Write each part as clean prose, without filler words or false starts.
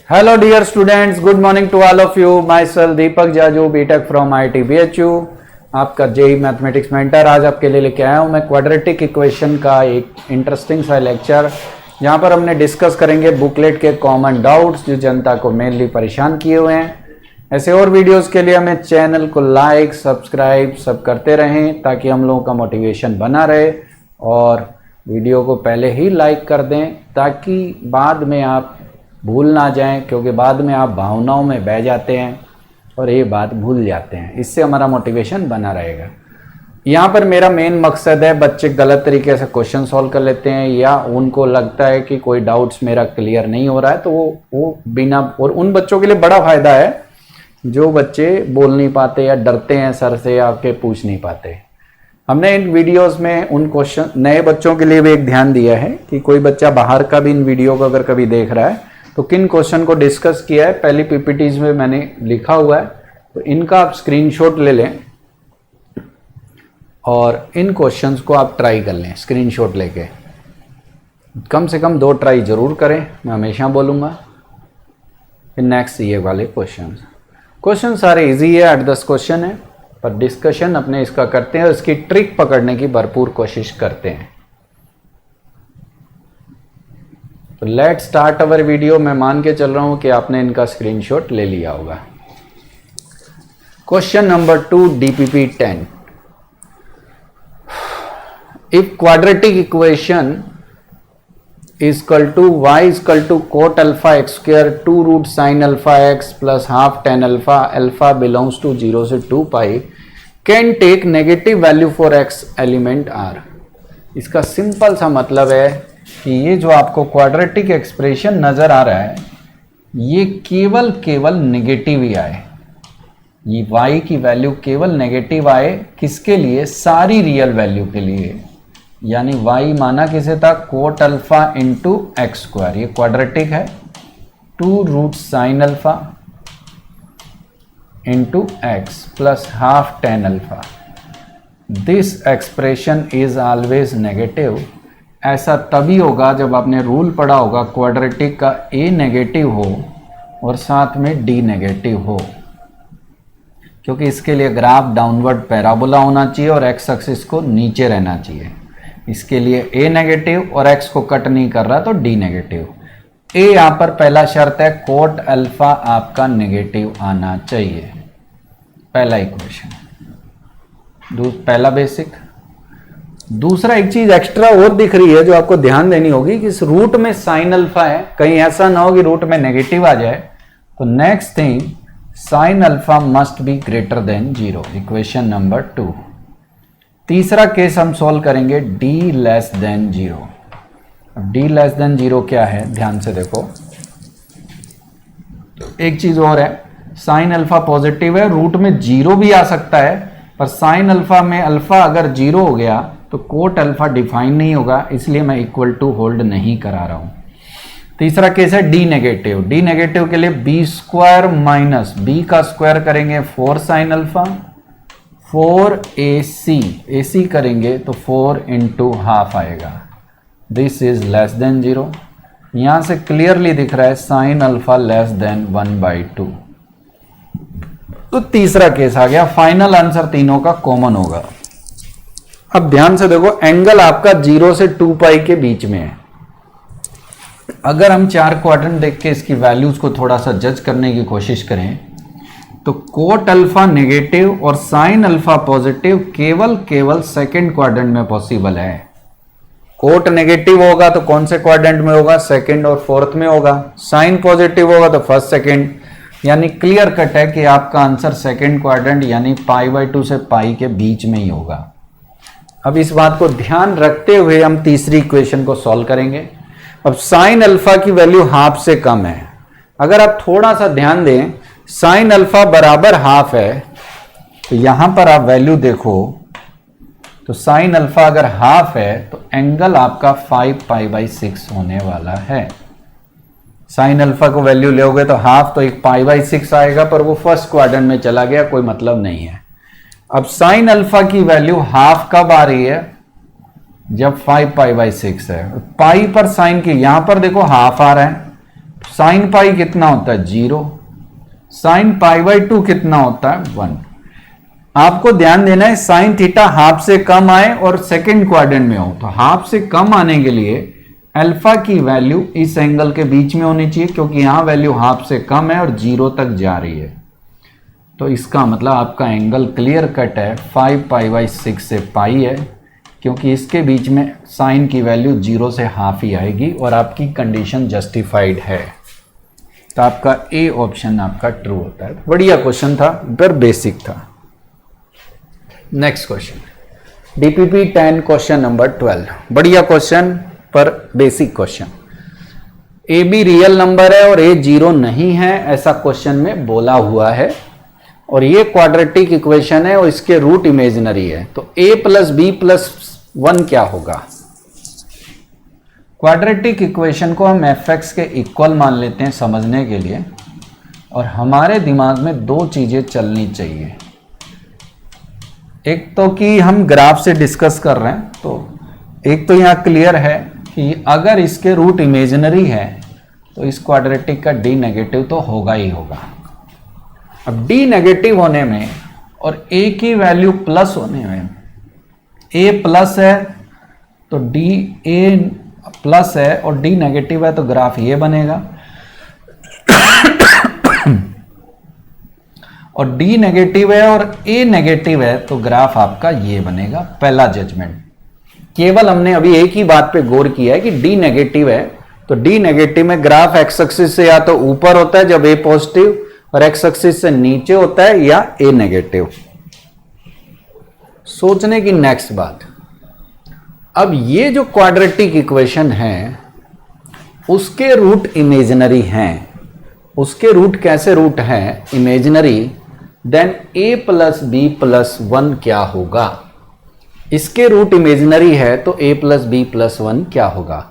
Hello dear students, good morning to all of you. Myself Deepak Jaju, BTech from IIT BHU, आपका JEE mathematics mentor. आज आपके लिए लेके आया हूँ मैं क्वाड्रेटिक इक्वेशन का एक इंटरेस्टिंग सा लेक्चर, जहाँ पर हमने डिस्कस करेंगे बुकलेट के कॉमन डाउट्स जो जनता को मेनली परेशान किए हुए हैं। ऐसे और वीडियोस के लिए हमें चैनल को लाइक सब्सक्राइब सब करते रहें ताकि हम लोगों का मोटिवेशन बना रहे, और वीडियो को पहले ही लाइक कर दें ताकि बाद में आप भूल ना जाएं, क्योंकि बाद में आप भावनाओं में बह जाते हैं और ये बात भूल जाते हैं। इससे हमारा मोटिवेशन बना रहेगा। यहाँ पर मेरा मेन मकसद है बच्चे गलत तरीके से क्वेश्चन सॉल्व कर लेते हैं, या उनको लगता है कि कोई डाउट्स मेरा क्लियर नहीं हो रहा है, तो वो बिना, और उन बच्चों के लिए बड़ा फ़ायदा है जो बच्चे बोल नहीं पाते या डरते हैं सर से या आपके पूछ नहीं पाते। हमने इन वीडियोस में उन क्वेश्चन, नए बच्चों के लिए भी एक ध्यान दिया है कि कोई बच्चा बाहर का भी इन वीडियो को अगर कभी देख रहा है तो किन क्वेश्चन को डिस्कस किया है पहली पीपीटीज में मैंने लिखा हुआ है, तो इनका आप स्क्रीनशॉट ले लें और इन क्वेश्चंस को आप ट्राई कर लें। स्क्रीनशॉट लेके कम से कम 2 ट्राई जरूर करें, मैं हमेशा बोलूँगा। फिर नेक्स्ट ये वाले क्वेश्चन सारे इजी है, 8-10 क्वेश्चन है, पर डिस्कशन अपने इसका करते हैं और इसकी ट्रिक पकड़ने की भरपूर कोशिश करते हैं। तो लेट स्टार्ट अवर वीडियो। मैं मान के चल रहा हूं कि आपने इनका स्क्रीनशॉट ले लिया होगा। Question number 2 DPP 10। If quadratic equation is equal to y is equal to cot alpha x square 2 root sin alpha x plus half tan alpha, alpha belongs to 0 से 2 pi, can take negative value for x element r। इसका simple सा मतलब है कि ये जो आपको quadratic expression नजर आ रहा है ये केवल नेगेटिव ही आए, ये y की वैल्यू केवल नेगेटिव आए। किसके लिए? सारी रियल वैल्यू के लिए। यानी y माना किसे था? Cot alpha into x square, ये क्वाड्रेटिक है, 2 root sine alpha into x plus half tan alpha. This expression is always negative. ऐसा तभी होगा जब आपने रूल पढ़ा होगा क्वाड्रेटिक का a नेगेटिव हो और साथ में d नेगेटिव हो, क्योंकि इसके लिए ग्राफ डाउनवर्ड पैराबोला होना चाहिए और x एक्सिस को नीचे रहना चाहिए। इसके लिए a नेगेटिव और x को कट नहीं कर रहा तो d नेगेटिव। a यहाँ पर पहला शर्त है, कोट अल्फा आपका नेगेटिव आना चाहिए, पहला इक्वेशन, पहला बेसिक। दूसरा एक चीज एक्स्ट्रा और दिख रही है जो आपको ध्यान देनी होगी कि इस रूट में साइन अल्फा है, कहीं ऐसा ना हो कि रूट में नेगेटिव आ जाए। तो next thing, sine alpha must be greater then 0, equation number 2। तीसरा केस हम सॉल्व करेंगे d लेस देन 0। अब d लेस देन 0 क्या है, ध्यान से देखो। एक चीज और है, साइन अल्फा पॉजिटिव है, रूट में 0 भी आ सकता है, पर साइन अल्फा में अल्फा अगर 0 हो गया तो कोट अल्फा डिफाइन नहीं होगा, इसलिए मैं इक्वल टू होल्ड नहीं करा रहा हूं। तीसरा केस है d नेगेटिव। d नेगेटिव के लिए b स्क्वायर माइनस b का स्क्वायर करेंगे 4 साइन अल्फा, 4 AC करेंगे तो 4 इंटू हाफ आएगा। This is less than 0। यहां से क्लियरली दिख रहा है साइन अल्फा लेस देन 1/2। तो तीसरा केस आ गया। फाइनल आंसर तीनों का कॉमन होगा। अब ध्यान से देखो, एंगल आपका 0 से 2 पाई के बीच में है। अगर हम 4 क्वाड्रेंट देख के इसकी वैल्यूज को थोड़ा सा जज करने की कोशिश करें तो कोट अल्फा नेगेटिव और साइन अल्फा पॉजिटिव केवल सेकंड क्वाड्रेंट में पॉसिबल है। कोट नेगेटिव होगा तो कौन से क्वाड्रेंट में होगा? सेकंड और फोर्थ में होगा। साइन पॉजिटिव होगा तो फर्स्ट सेकंड। यानी क्लियर कट है कि आपका आंसर सेकंड क्वाड्रेंट यानी π/2 से पाई के बीच में ही होगा। अब इस बात को ध्यान रखते हुए हम तीसरी इक्वेशन को सॉल्व करेंगे। अब साइन अल्फा की वैल्यू हाफ से कम है। अगर आप थोड़ा सा ध्यान दें, साइन अल्फा बराबर हाफ है, तो यहां पर आप वैल्यू देखो तो साइन अल्फा अगर हाफ है तो एंगल आपका 5π/6 होने वाला है। साइन अल्फा को वैल्यू लोगे तो हाफ तो एक π/6 आएगा, पर वो फर्स्ट क्वाड्रेंट में चला गया, कोई मतलब नहीं है। अब साइन अल्फा की वैल्यू हाफ कब आ रही है? जब 5π/6 है। पाई पर साइन की, यहां पर देखो हाफ आ रहा है, साइन पाई कितना होता है 0, साइन पाई बाई 2 कितना होता है 1। आपको ध्यान देना है साइन थीटा हाफ से कम आए और सेकंड क्वाड्रेंट में हो, तो हाफ से कम आने के लिए अल्फा की वैल्यू इस एंगल के बीच में होनी चाहिए, क्योंकि यहां वैल्यू हाफ से कम है और 0 तक जा रही है। तो इसका मतलब आपका एंगल क्लियर कट है 5 पाई बाई 6 से पाई है, क्योंकि इसके बीच में साइन की वैल्यू 0 से हाफ ही आएगी और आपकी कंडीशन जस्टिफाइड है। तो आपका ए ऑप्शन आपका ट्रू होता है। बढ़िया क्वेश्चन था, पर बेसिक था। Next question DPP 10 question number 12। बढ़िया क्वेश्चन पर basic question. A be real number है और ए 0 नहीं है, ऐसा क्वेश्चन में बोला हुआ है, और ये क्वाड्रेटिक इक्वेशन है और इसके रूट इमेजिनरी है। तो a प्लस बी प्लस 1 क्या होगा? क्वाड्रेटिक इक्वेशन को हम fx के इक्वल मान लेते हैं समझने के लिए, और हमारे दिमाग में दो चीजें चलनी चाहिए। एक तो कि हम ग्राफ से डिस्कस कर रहे हैं, तो एक तो यहाँ क्लियर है कि अगर इसके रूट इमेजिनरी है तो इस क्वाड्रेटिक का d नेगेटिव तो होगा ही होगा। अब d नेगेटिव होने में और a की वैल्यू प्लस होने में, a प्लस है तो d a प्लस है और d नेगेटिव है तो ग्राफ ये बनेगा, और d नेगेटिव है और a नेगेटिव है तो ग्राफ आपका ये बनेगा। पहला जजमेंट। केवल हमने अभी एक ही बात पे गौर किया है कि d नेगेटिव है, तो d नेगेटिव में ग्राफ एक्स एक्सिस से या तो ऊपर होता है जब a पॉजिटिव, और एक्स एक्सिस से नीचे होता है या a नेगेटिव। सोचने की नेक्स्ट बात, अब ये जो क्वाड्रेटिक इक्वेशन है उसके रूट इमेजिनरी हैं। उसके रूट कैसे रूट हैं? Imaginary. Then a plus b plus 1 क्या होगा? इसके रूट इमेजिनरी है तो a प्लस बी प्लस 1 क्या होगा?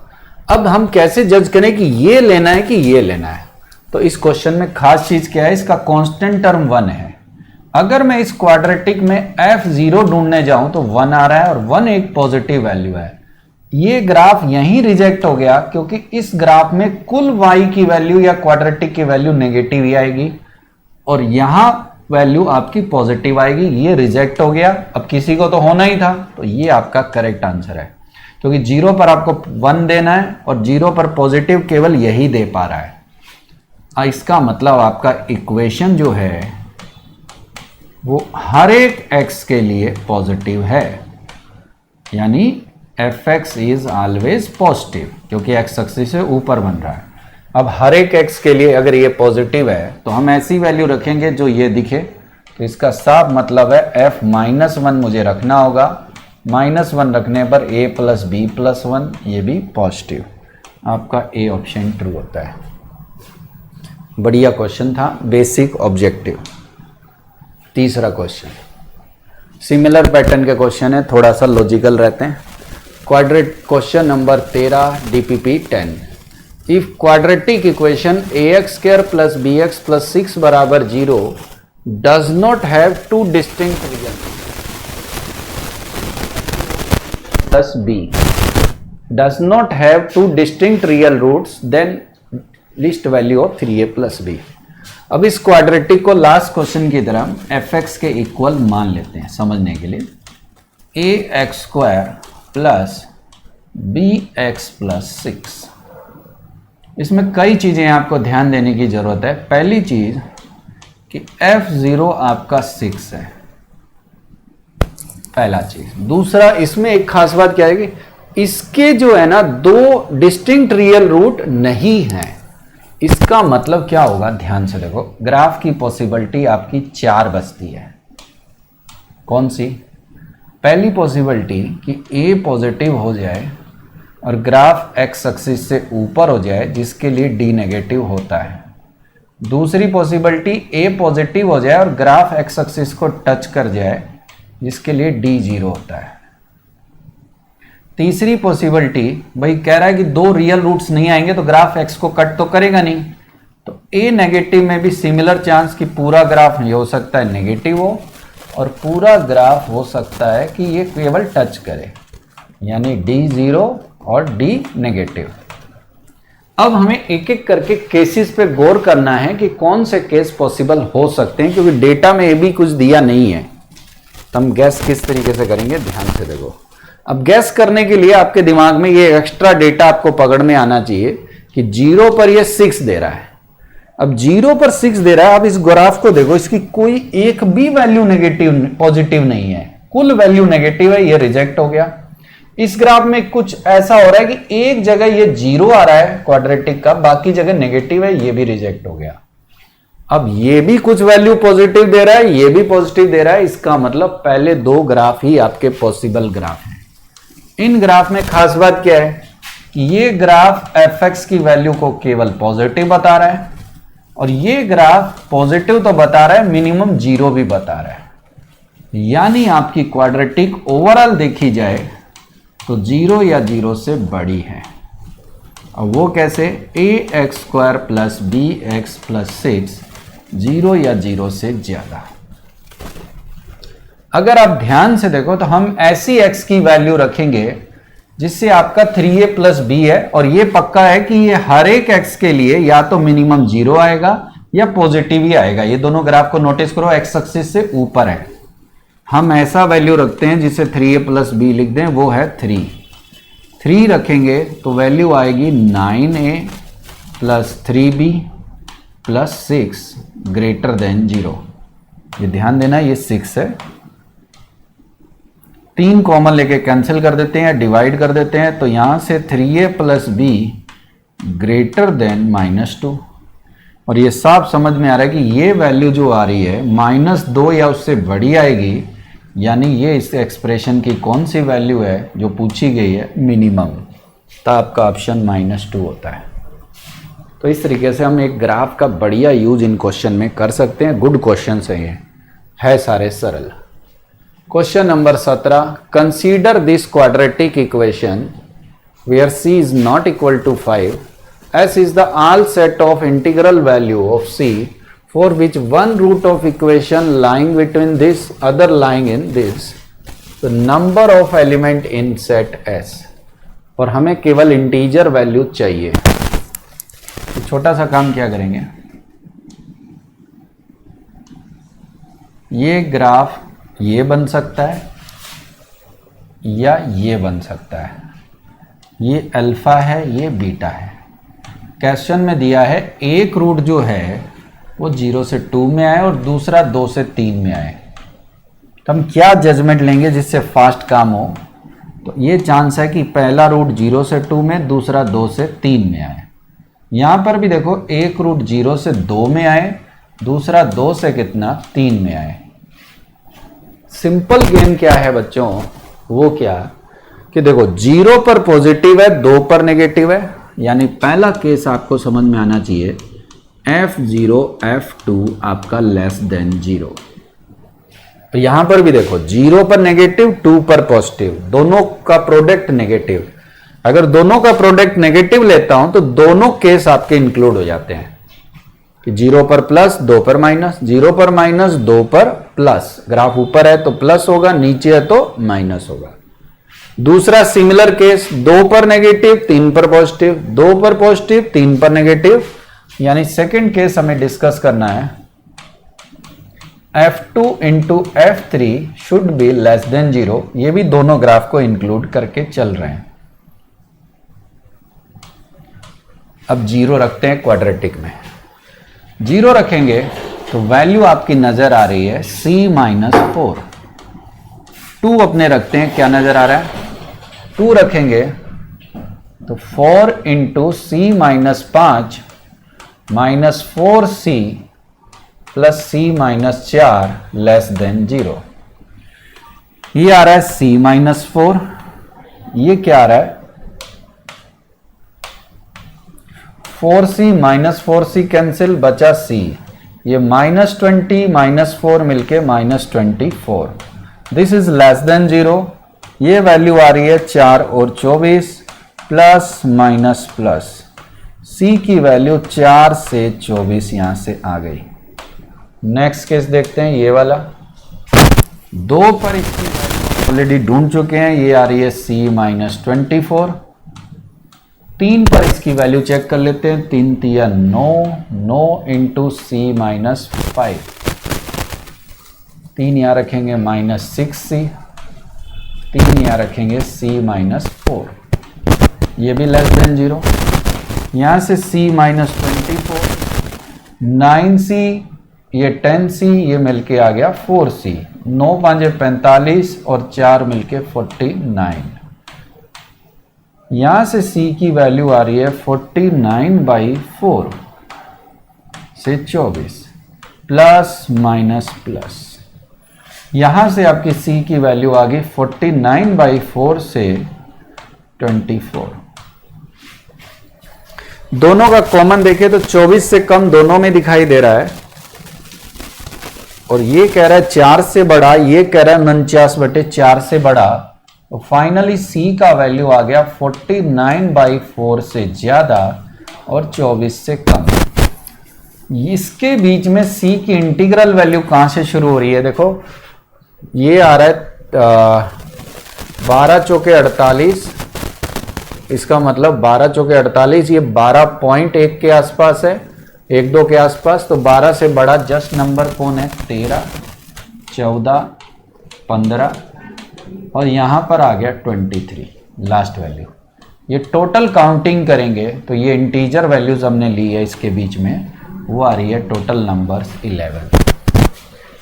अब हम कैसे जज करें कि ये लेना है कि ये लेना है? तो इस क्वेश्चन में खास चीज क्या है, इसका कांस्टेंट टर्म 1 है। अगर मैं इस क्वाड्रेटिक में f0 ढूंढने जाऊं तो 1 आ रहा है, और 1 एक पॉजिटिव वैल्यू है। ये ग्राफ यहीं रिजेक्ट हो गया, क्योंकि इस ग्राफ में कुल y की वैल्यू या क्वाड्रेटिक की वैल्यू नेगेटिव ही आएगी, और यहां वैल्यू आपकी पॉजिटिव आएगी। ये रिजेक्ट हो गया। अब किसी को तो होना ही था, तो ये आपका करेक्ट आंसर है, क्योंकि 0 पर आपको 1 देना है और 0 पर पॉजिटिव केवल यही दे पा रहा है। इसका मतलब आपका इक्वेशन जो है वो हर एक x के लिए पॉजिटिव है, यानी fx इज ऑलवेज पॉजिटिव, क्योंकि x एक्सिस से ऊपर बन रहा है। अब हर एक x के लिए अगर ये पॉजिटिव है तो हम ऐसी वैल्यू रखेंगे जो ये दिखे, तो इसका साफ मतलब है f-1 मुझे रखना होगा। -1 रखने पर a प्लस बी प्लस 1 ये भी पॉजिटिव। आपका ए ऑप्शन ट्रू होता है। बढ़िया क्वेश्चन था, बेसिक ऑब्जेक्टिव। तीसरा क्वेश्चन सिमिलर पैटर्न के क्वेश्चन है, थोड़ा सा लॉजिकल रहते हैं। Quadratic question number 13 DPP 10। If quadratic equation ax² plus bx plus 6 बराबर 0 does not have two distinct real plus b does not have two distinct real roots, then least value of 3a plus b। अब इस quadratic को last question की तरह fx के equal मान लेते हैं समझने के लिए। ax² plus bx plus 6। इसमें कई चीजें आपको ध्यान देने की जरूरत है। पहली चीज कि f0 आपका 6 है, पहला चीज। दूसरा, इसमें एक खास बात क्या है कि इसके जो है ना दो डिस्टिंक्ट रियल रूट नहीं है। इसका मतलब क्या होगा, ध्यान से देखो। ग्राफ की पॉसिबिलिटी आपकी 4 बचती है। कौन सी? पहली पॉसिबिलिटी कि a पॉजिटिव हो जाए और ग्राफ x एक्सिस से ऊपर हो जाए, जिसके लिए d नेगेटिव होता है। दूसरी पॉसिबिलिटी a पॉजिटिव हो जाए और ग्राफ x एक्सिस को टच कर जाए, जिसके लिए d 0 होता है। तीसरी पॉसिबिलिटी, भाई कह रहा है कि दो रियल रूट्स नहीं आएंगे तो ग्राफ x को कट तो करेगा नहीं, तो a नेगेटिव में भी सिमिलर चांस कि पूरा ग्राफ ये हो सकता है नेगेटिव हो, और पूरा ग्राफ हो सकता है कि ये केवल टच करे, यानी d 0 और d नेगेटिव। अब हमें एक एक करके केसेस पे गौर करना है कि कौन से केस पॉसिबल हो सकते हैं, क्योंकि डेटा में ये भी कुछ दिया नहीं है। तो हम गैस किस तरीके से करेंगे, ध्यान से देखो। अब गैस करने के लिए आपके दिमाग में ये एक्स्ट्रा डेटा आपको पकड़ में आना चाहिए कि 0 पर ये 6 दे रहा है। अब 0 पर 6 दे रहा है, अब इस ग्राफ को देखो, इसकी कोई एक भी वैल्यू नेगेटिव पॉजिटिव नहीं है, कुल वैल्यू नेगेटिव है, ये रिजेक्ट हो गया। इस ग्राफ में कुछ ऐसा हो रहा है कि एक जगह ये 0 आ रहा है क्वाड्रेटिक का, बाकी जगह नेगेटिव है, ये भी रिजेक्ट हो गया। अब ये भी कुछ वैल्यू पॉजिटिव दे रहा है, ये भी पॉजिटिव दे रहा है, इसका मतलब पहले दो ग्राफ ही आपके पॉसिबल ग्राफ हैं। इन ग्राफ में खास बात क्या है कि ये ग्राफ fx की वैल्यू को केवल पॉजिटिव बता रहा है, और ये ग्राफ पॉजिटिव तो बता रहा है, मिनिमम 0 भी बता रहा है। यानी आपकी क्वाड्रेटिक ओवरऑल देखी जाए तो 0 या 0 से बड़ी है। अब वो कैसे, ax² प्लस bx प्लस 6 0 या 0 से ज्यादा। अगर आप ध्यान से देखो तो हम ऐसी x की वैल्यू रखेंगे जिससे आपका 3a प्लस b है, और ये पक्का है कि ये हर एक x के लिए या तो मिनिमम 0 आएगा या पॉजिटिव ही आएगा। ये दोनों ग्राफ को नोटिस करो, x एक्सिस से ऊपर है। हम ऐसा वैल्यू रखते हैं जिसे 3a प्लस b लिख दें, वो है 3 रखेंगे तो वैल्यू आएगी 9a plus 3b plus 6 greater than 0। ये ध्यान देना, ये 6 है। 3 कॉमन लेके कैंसिल कर देते हैं, डिवाइड कर देते हैं, तो यहां से 3a plus b greater than -2। और ये साफ समझ में आ रहा है कि ये वैल्यू जो आ रही है -2 या उससे बड़ी आएगी, यानी ये इस एक्सप्रेशन की कौन सी वैल्यू है जो पूछी गई है, मिनिमम। तो आपका ऑप्शन -2 होता है। तो इस तरीके से हम एक ग्राफ का बढ़िया यूज इन क्वेश्चन में कर सकते हैं। गुड क्वेश्चन है सारे सरल। Question number 17, consider this quadratic equation where c is not equal to 5 s is the all set of integral value of c for which one root of equation lying between this other lying in this, the number of element in set s। और हमें केवल integer value चाहिए। तो छोटा सा काम क्या करेंगे, ये ग्राफ ये बन सकता है या ये बन सकता है। ये अल्फा है, ये बीटा है। क्वेश्चन में दिया है एक रूट जो है वो 0 से 2 में आए और दूसरा 2 से 3 में आए। तो हम क्या जजमेंट लेंगे जिससे फास्ट काम हो, तो ये चांस है कि पहला रूट 0 से 2 में, दूसरा 2 से 3 में आए। यहां पर भी देखो, एक रूट 0 से 2 में आए, दूसरा 2 से कितना, 3 में आए। सिंपल गेम क्या है बच्चों, वो क्या कि देखो 0 पर पॉजिटिव है, 2 पर नेगेटिव है, यानी पहला केस आपको समझ में आना चाहिए f0 f2 आपका लेस देन 0। तो यहां पर भी देखो 0 पर नेगेटिव, 2 पर पॉजिटिव, दोनों का प्रोडक्ट नेगेटिव। अगर दोनों का प्रोडक्ट नेगेटिव लेता हूं तो दोनों केस आपके इंक्लूड हो जाते हैं कि 0 पर प्लस, 2 पर माइनस, 0 पर माइनस, 2 पर प्लस। ग्राफ ऊपर है तो प्लस होगा, नीचे है तो माइनस होगा। दूसरा सिमिलर केस, 2 पर नेगेटिव, 3 पर पॉजिटिव, 2 पर पॉजिटिव, 3 पर नेगेटिव। यानी सेकंड केस हमें डिस्कस करना है f2 into f3 should be less than 0। ये भी दोनों ग्राफ को इंक्लूड करके चल रहे हैं। अब 0 रखते हैं क्वाड्रेटिक में। 0 रखेंगे तो वैल्यू आपकी नजर आ रही है c-4। 2 अपने रखते हैं, क्या नजर आ रहा है, 2 रखेंगे तो 4 into c-5 -4c plus c-4 less than 0। ये आ रहा है c-4, ये क्या आ रहा है 4c -4c कैंसिल, बचा c। ये -20 -4 मिलके -24। This is less than 0। ये वैल्यू आ रही है 4 और 24 प्लस माइनस प्लस। c की वैल्यू 4 से 24 यहां से आ गई। नेक्स्ट केस देखते हैं, ये वाला 2 पर इसकी वैल्यू ऑलरेडी ढूंढ चुके हैं। ये आ रही है c -24 3 पर इसकी वैल्यू चेक कर लेते हैं। 3 तिया 9, 9 इंटू सी माइनस 5, 3 यहाँ रखेंगे माइनस 6c, 3 यहाँ रखेंगे c माइनस 4, ये भी लेस देन 0। यहाँ से c माइनस 24, 9c, ये 10c, ये मिलके आ गया 4c, 9 5 45 और 4 मिलके 49। यहाँ से c की वैल्यू आ रही है 49/4 से 24 प्लस माइनस प्लस। यहाँ से आपकी c की वैल्यू आ गई 49/4 से 24। दोनों का कॉमन देखें तो 24 से कम दोनों में दिखाई दे रहा है, और ये कह रहा है 4 से बड़ा, ये कह रहा है 49/4 से बड़ा। तो फाइनली c का वैल्यू आ गया 49/4 से ज्यादा और 24 से कम। इसके बीच में c की इंटीग्रल वैल्यू कहां से शुरू हो रही है? देखो ये आ रहा है 12 चौके 48, इसका मतलब 12 चौके 48, ये 12.1 के आसपास है, 1-2 के आसपास। तो 12 से बड़ा जस्ट नंबर कौन है? 13, 14, 15 और यहां पर आ गया 23 लास्ट वैल्यू। ये टोटल काउंटिंग करेंगे तो ये इंटीजर वैल्यूज हमने ली है इसके बीच में, वो आ रही है टोटल नंबर्स 11।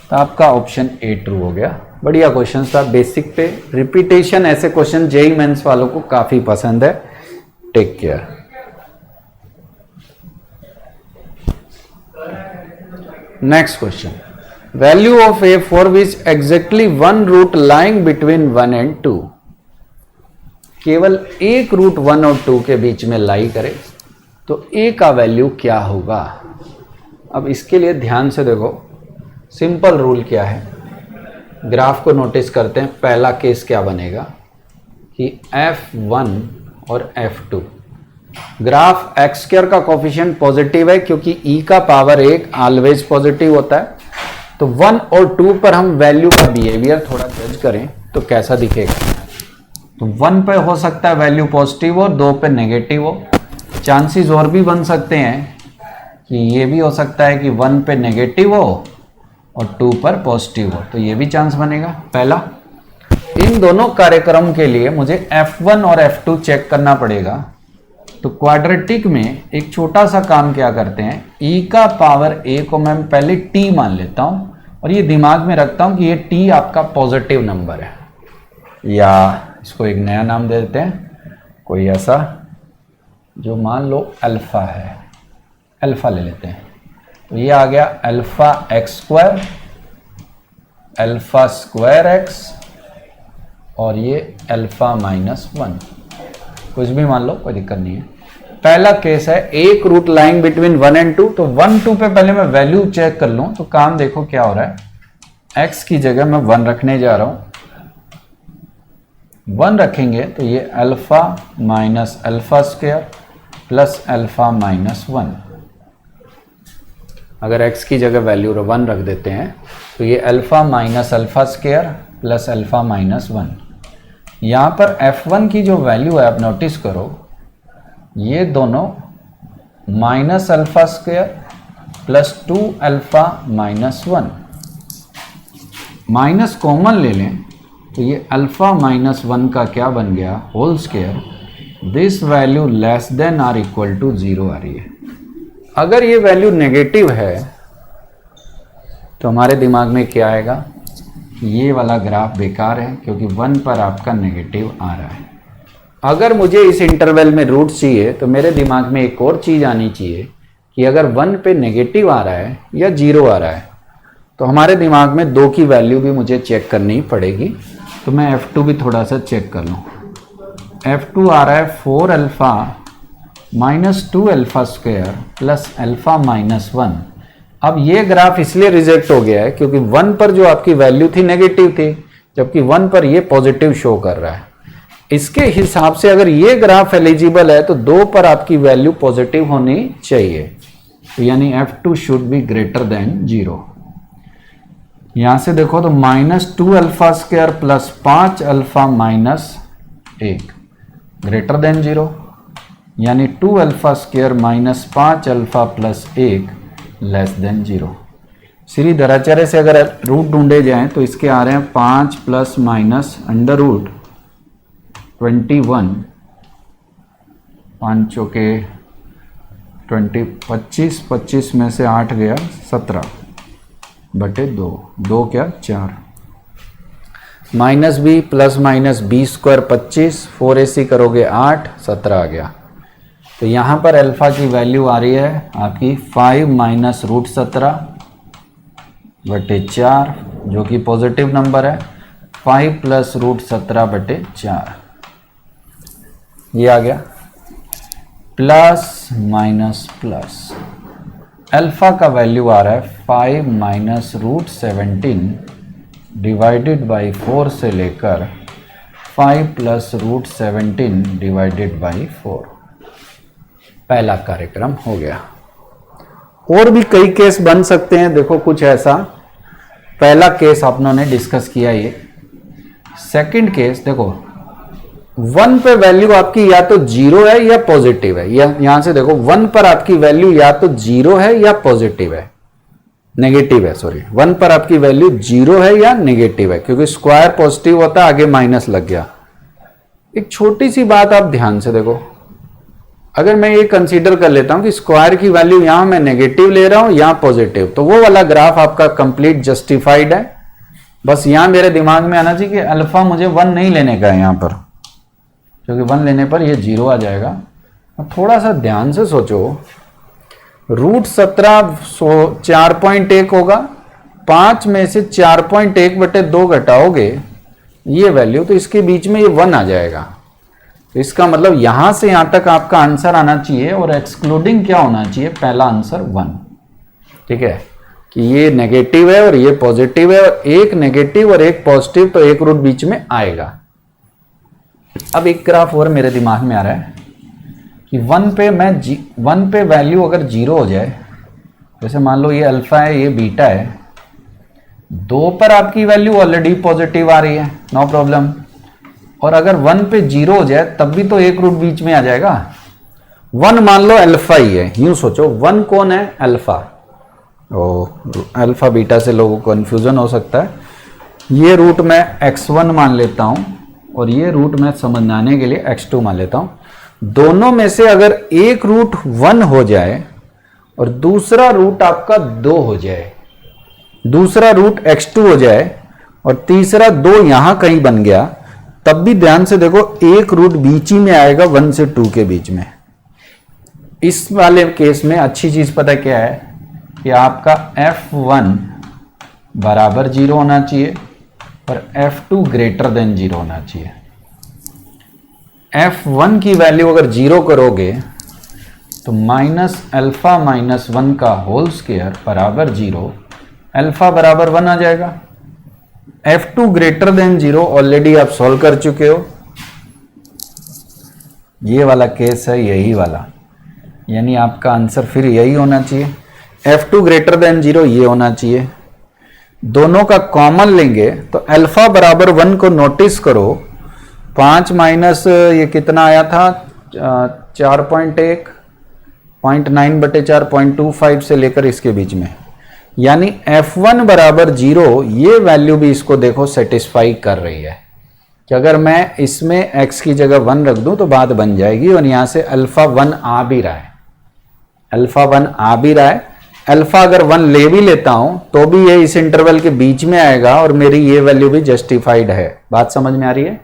तो आपका ऑप्शन ए ट्रू हो गया। बढ़िया क्वेश्चन था, बेसिक पे रिपीटेशन, ऐसे क्वेश्चन जेईई मेंस वालों को काफी पसंद है। Take care. Next question, value of a for which exactly one root lying between 1 and 2। केवल एक रूट 1 और 2 के बीच में लाई करे तो ए का वैल्यू क्या होगा? अब इसके लिए ध्यान से देखो, सिंपल रूल क्या है, ग्राफ को नोटिस करते हैं। पहला केस क्या बनेगा कि f1 और f2, ग्राफ एक्स स्क्वायर का कोफिशिएंट पॉजिटिव है क्योंकि e का पावर 1 ऑलवेज पॉजिटिव होता है। तो 1 और 2 पर हम वैल्यू का बिहेवियर थोड़ा जज करें तो कैसा दिखेगा? तो 1 पे हो सकता है वैल्यू पॉजिटिव हो, 2 पे नेगेटिव हो। चांसेस और भी बन सकते हैं कि ये भी हो सकता है कि 1 पे नेगेटिव हो और 2 पर पॉजिटिव हो, तो ये भी चांस बनेगा। पहला, इन दोनों कार्यक्रम के लिए मुझे f1 और f2 चेक करना पड़ेगा। तो क्वाड्रेटिक में एक छोटा सा काम क्या करते हैं, e का पावर a को मैं पहले t मान लेता हूं और ये दिमाग में रखता हूं कि ये t आपका पॉजिटिव नंबर है, या इसको एक नया नाम दे देते हैं, कोई ऐसा जो मान लो अल्फा है, अल्फा ले लेते हैं। तो ये आ गया alpha x square, alpha square x, और ये अल्फा माइनस 1, कुछ भी मान लो, कोई दिक्कत नहीं है। पहला केस है एक रूट लाइन बिटवीन 1 and 2। तो 1 2 पे पहले मैं वैल्यू चेक कर लूं। तो काम देखो क्या हो रहा है, x की जगह मैं 1 रखने जा रहा हूं। 1 रखेंगे तो ये alpha minus alpha square plus alpha minus 1। अगर x की जगह वैल्यू 1 रख देते हैं तो ये alpha minus alpha square plus alpha minus 1। यहाँ पर f1 की जो वैल्यू है आप नोटिस करो, ये दोनों minus alpha square plus 2 alpha minus 1, minus common ले लें तो ये अल्फा माइनस 1 का क्या बन गया, whole square. This value less than or equal to 0 आ रही है। अगर ये वैल्यू नेगेटिव है तो हमारे दिमाग में क्या आएगा, ये वाला ग्राफ बेकार है क्योंकि 1 पर आपका नेगेटिव आ रहा है। अगर मुझे इस इंटरवल में रूट चाहिए तो मेरे दिमाग में एक और चीज़ आनी चाहिए कि अगर 1 पे नेगेटिव आ रहा है या 0 आ रहा है तो हमारे दिमाग में 2 की वैल्यू भी मुझे चेक करनी पड़ेगी। तो मैं f2 भी थोड़ा सा चेक कर लूँ। f2 आ रहा है 4 alpha minus 2 alpha square plus alpha minus 1। अब ये ग्राफ इसलिए रिजेक्ट हो गया है क्योंकि 1 पर जो आपकी वैल्यू थी नेगेटिव थी, जबकि 1 पर ये पॉजिटिव शो कर रहा है। इसके हिसाब से अगर ये ग्राफ एलिजिबल है तो 2 पर आपकी वैल्यू पॉजिटिव होनी चाहिए, तो यानी f2 should be greater then 0। यहां से देखो तो minus 2 alpha square plus 5 alpha minus 1 greater than 0। यानी 2 alpha square minus 5 alpha plus 1 less than 0। सीधी दराचार्य से अगर रूट ढूंढे जाएं तो इसके आ रहे हैं 5 प्लस माइनस अंडर रूट 21, 5 चौके 20, 25 में से 8 गया 17 बटे 2, 2 क्या 4, minus b plus minus b square 25, 4ac करोगे 8, 17 आ गया। तो यहाँ पर अल्फा की वैल्यू आ रही है आपकी 5 माइनस रूट 17 बटे 4, जो कि पॉजिटिव नंबर है। 5 प्लस रूट 17 बटे 4, ये आ गया। प्लस माइनस प्लस, अल्फा का वैल्यू आ रहा है 5 माइनस रूट 17 डिवाइडेड बाई 4 से लेकर 5 प्लस रूट 17 डिवाइडेड बाई 4। पहला कार्यक्रम हो गया। और भी कई केस बन सकते हैं, देखो कुछ ऐसा। पहला केस आपनों ने डिस्कस किया ये। सेकंड केस देखो, 1 पे वैल्यू आपकी या तो 0 है या पॉजिटिव है। यहां से देखो 1 पर आपकी वैल्यू या तो 0 है या पॉजिटिव है, नेगेटिव है, सॉरी 1 पर आपकी वैल्यू 0 है या नेगेटिव है, क्योंकि स्क्वायर पॉजिटिव होता है, आगे माइनस लग गया। एक छोटी सी बात आप ध्यान से देखो, अगर मैं ये कंसीडर कर लेता हूं कि स्क्वायर की वैल्यू यहां मैं नेगेटिव ले रहा हूं, यहां पॉजिटिव, तो वो वाला ग्राफ आपका कंप्लीट जस्टिफाइड है। बस यहां मेरे दिमाग में आना चाहिए कि अल्फा मुझे 1 नहीं लेने का है यहां पर, क्योंकि 1 लेने पर ये 0 आ जाएगा। अब थोड़ा सा ध्यान से सोचो, रूट 17 4.1 होगा, 5 में से 4.1 बटे 2 घटाओगे ये वैल्यू, तो इसके बीच में ये 1 आ जाएगा। तो इसका मतलब यहां से यहां तक आपका आंसर आना चाहिए, और एक्सक्लूडिंग क्या होना चाहिए, पहला आंसर 1। ठीक है, कि ये नेगेटिव है और ये पॉजिटिव है, और एक नेगेटिव और एक पॉजिटिव, तो एक रूट बीच में आएगा। अब एक ग्राफ और मेरे दिमाग में आ रहा है कि 1 पे वैल्यू अगर 0 हो जाए, जैसे मान लो ये अल्फा है, ये बीटा है, 2 पर आपकी वैल्यू ऑलरेडी पॉजिटिव आ रही है, नो प्रॉब्लम। और अगर 1 पे 0 हो जाए तब भी तो एक रूट बीच में आ जाएगा। 1 मान लो अल्फा ही है, यूं सोचो 1 कौन है, अल्फा। अल्फा बीटा से लोगों को कंफ्यूजन हो सकता है। ये रूट मैं x1 मान लेता हूं, और ये रूट मैं समझाने के लिए x2 मान लेता हूं। दोनों में से अगर एक रूट 1 हो जाए और दूसरा रूट आपका 2 हो जाए, दूसरा रूट x2 हो जाए, और तीसरा 2 यहां कहीं बन गया, तब भी ध्यान से देखो एक रूट बीच ही में आएगा 1 से 2 के बीच में। इस वाले केस में अच्छी चीज पता क्या है कि आपका f1 बराबर 0 होना चाहिए और f2 ग्रेटर देन 0 होना चाहिए। f1 की वैल्यू अगर 0 करोगे तो माइनस अल्फा माइनस 1 का होल स्क्वायर बराबर 0, अल्फा बराबर 1 आ जाएगा। f2 ग्रेटर देन 0 ऑलरेडी आप सॉल्व कर चुके हो, ये वाला केस है, यही वाला, यानी आपका आंसर फिर यही होना चाहिए। f2 ग्रेटर देन 0 ये होना चाहिए। दोनों का कॉमन लेंगे तो अल्फा बराबर 1 को नोटिस करो, 5 माइनस ये कितना आया था 4.1, 0.9 बटे 4, 0.25 से लेकर इसके बीच में, यानी f1 बराबर 0, ये वैल्यू भी इसको देखो सेटिस्फाई कर रही है कि अगर मैं इसमें x की जगह 1 रख दूं तो बात बन जाएगी। और यहां से अल्फा 1 आ भी रहा है, अल्फा 1 आ भी रहा है। अल्फा अगर 1 ले भी लेता हूं तो भी ये इस इंटरवल के बीच में आएगा, और मेरी ये वैल्यू भी जस्टिफाइड है। बात समझ में आ रही है?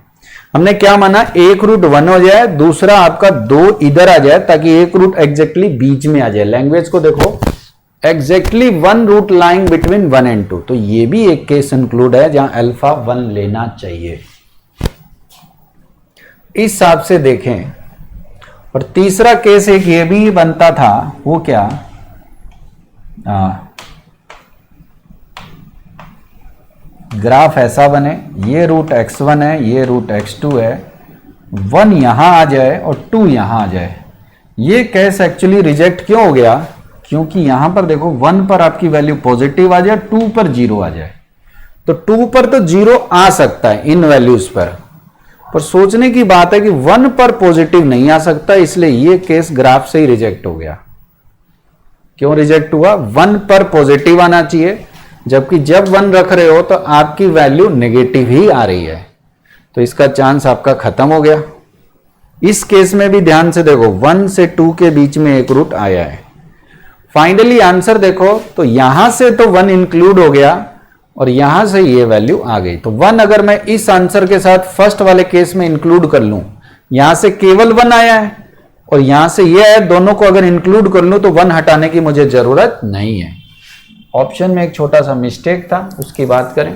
हमने क्या माना, एक रूट 1 हो जाए, दूसरा आपका 2 इधर आ जाए, ताकि एक रूट एग्जैक्टली बीच में आ जाए। लैंग्वेज को देखो, exactly 1 root lying between 1 and 2, तो ये भी एक केस इंक्लूड है जहां अल्फा 1 लेना चाहिए। इस हिसाब से देखें। और तीसरा केस एक ये भी बनता था, वो क्या, ग्राफ ऐसा बने, ये रूट x1 है, ये रूट x2 है, 1 यहां आ जाए और 2 यहां आ जाए। ये केस एक्चुअली रिजेक्ट क्यों हो गया, क्योंकि यहां पर देखो 1 पर आपकी वैल्यू पॉजिटिव आ जाए, 2 पर 0 आ जाए। तो 2 पर तो 0 आ सकता है इन वैल्यूज पर, पर सोचने की बात है कि 1 पर पॉजिटिव नहीं आ सकता, इसलिए ये केस ग्राफ से ही रिजेक्ट हो गया। क्यों रिजेक्ट हुआ? 1 पर पॉजिटिव आना चाहिए, जबकि जब 1 रख रहे हो तो आपकी वैल्यू नेगेटिव ही आ रही है, तो इसका चांस आपका खत्म हो गया। इस केस में भी ध्यान से देखो, 1 से 2 के बीच में एक रूट आया है। फाइनली आंसर देखो तो यहां से तो 1 इंक्लूड हो गया और यहां से ये वैल्यू आ गई। तो 1 अगर मैं इस आंसर के साथ फर्स्ट वाले केस में इंक्लूड कर लूं, यहां से केवल 1 आया है और यहां से ये है, दोनों को अगर इंक्लूड कर लूं तो 1 हटाने की मुझे जरूरत नहीं है। ऑप्शन में एक छोटा सा मिस्टेक था, उसकी बात करें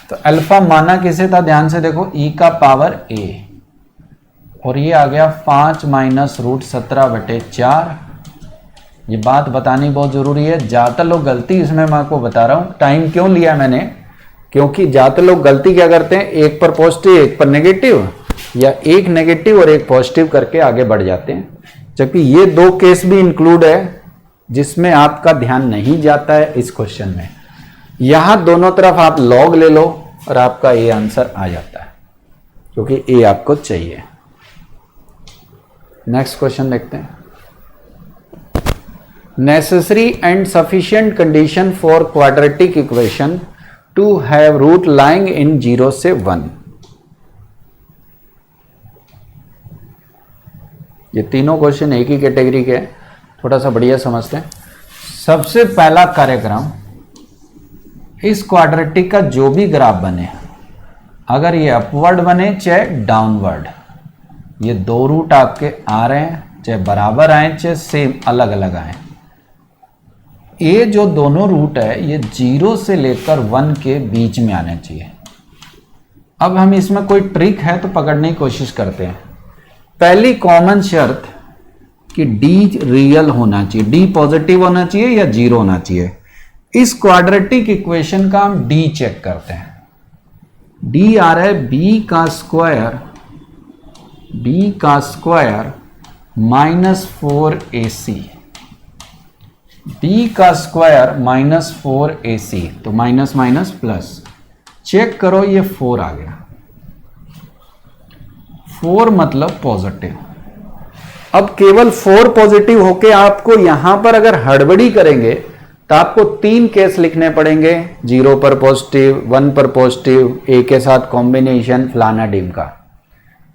तो अल्फा माना किसे था? ध्यान से देखो, e का पावर a, और ये आ गया 5 माइनस रूट 17/4। ये बात बतानी बहुत जरूरी है, ज्यादातर लोग गलती, इसमें मैं आपको बता रहा हूं टाइम क्यों लिया मैंने, क्योंकि ज्यादातर लोग गलती क्या करते हैं, एक पर पॉजिटिव एक पर नेगेटिव, या एक नेगेटिव और एक पॉजिटिव करके आगे बढ़ जाते हैं, जबकि ये 2 केस भी इंक्लूड है जिसमें आपका ध्यान नहीं जाता है इस क्वेश्चन में। यहां दोनों तरफ आप लॉग ले लो और आपका ये आंसर आ जाता है, क्योंकि ए आपको चाहिए। नेक्स्ट क्वेश्चन देखते हैं। Necessary and sufficient condition for quadratic equation to have root lying in 0 से 1। ये तीनों क्वेश्चन एक ही कैटेगरी के हैं, थोड़ा सा बढ़िया समझते हैं। सबसे पहला कार्यक्रम, इस क्वाड्रेटिक का जो भी ग्राफ बने, अगर ये अपवर्ड बने चाहे डाउनवर्ड, ये 2 रूट आपके आ रहे हैं, चाहे बराबर आए चाहे सेम अलग अलग आए, ये जो दोनों रूट है ये 0 से लेकर 1 के बीच में आने चाहिए। अब हम इसमें कोई ट्रिक है तो पकड़ने की कोशिश करते हैं। पहली कॉमन शर्त कि d रियल होना चाहिए, d पॉजिटिव होना चाहिए या 0 होना चाहिए। इस क्वाड्रेटिक इक्वेशन का हम d चेक करते हैं। d आ रहा है b का स्क्वायर माइनस 4ac, b का स्क्वायर माइनस 4ac, तो माइनस माइनस प्लस, चेक करो ये 4 आ गया, 4 मतलब पॉजिटिव। अब केवल 4 पॉजिटिव होके आपको यहां पर अगर हड़बड़ी करेंगे तो आपको 3 केस लिखने पड़ेंगे, 0 पर पॉजिटिव, 1 पर पॉजिटिव, a के साथ कॉम्बिनेशन फलाना डिम का,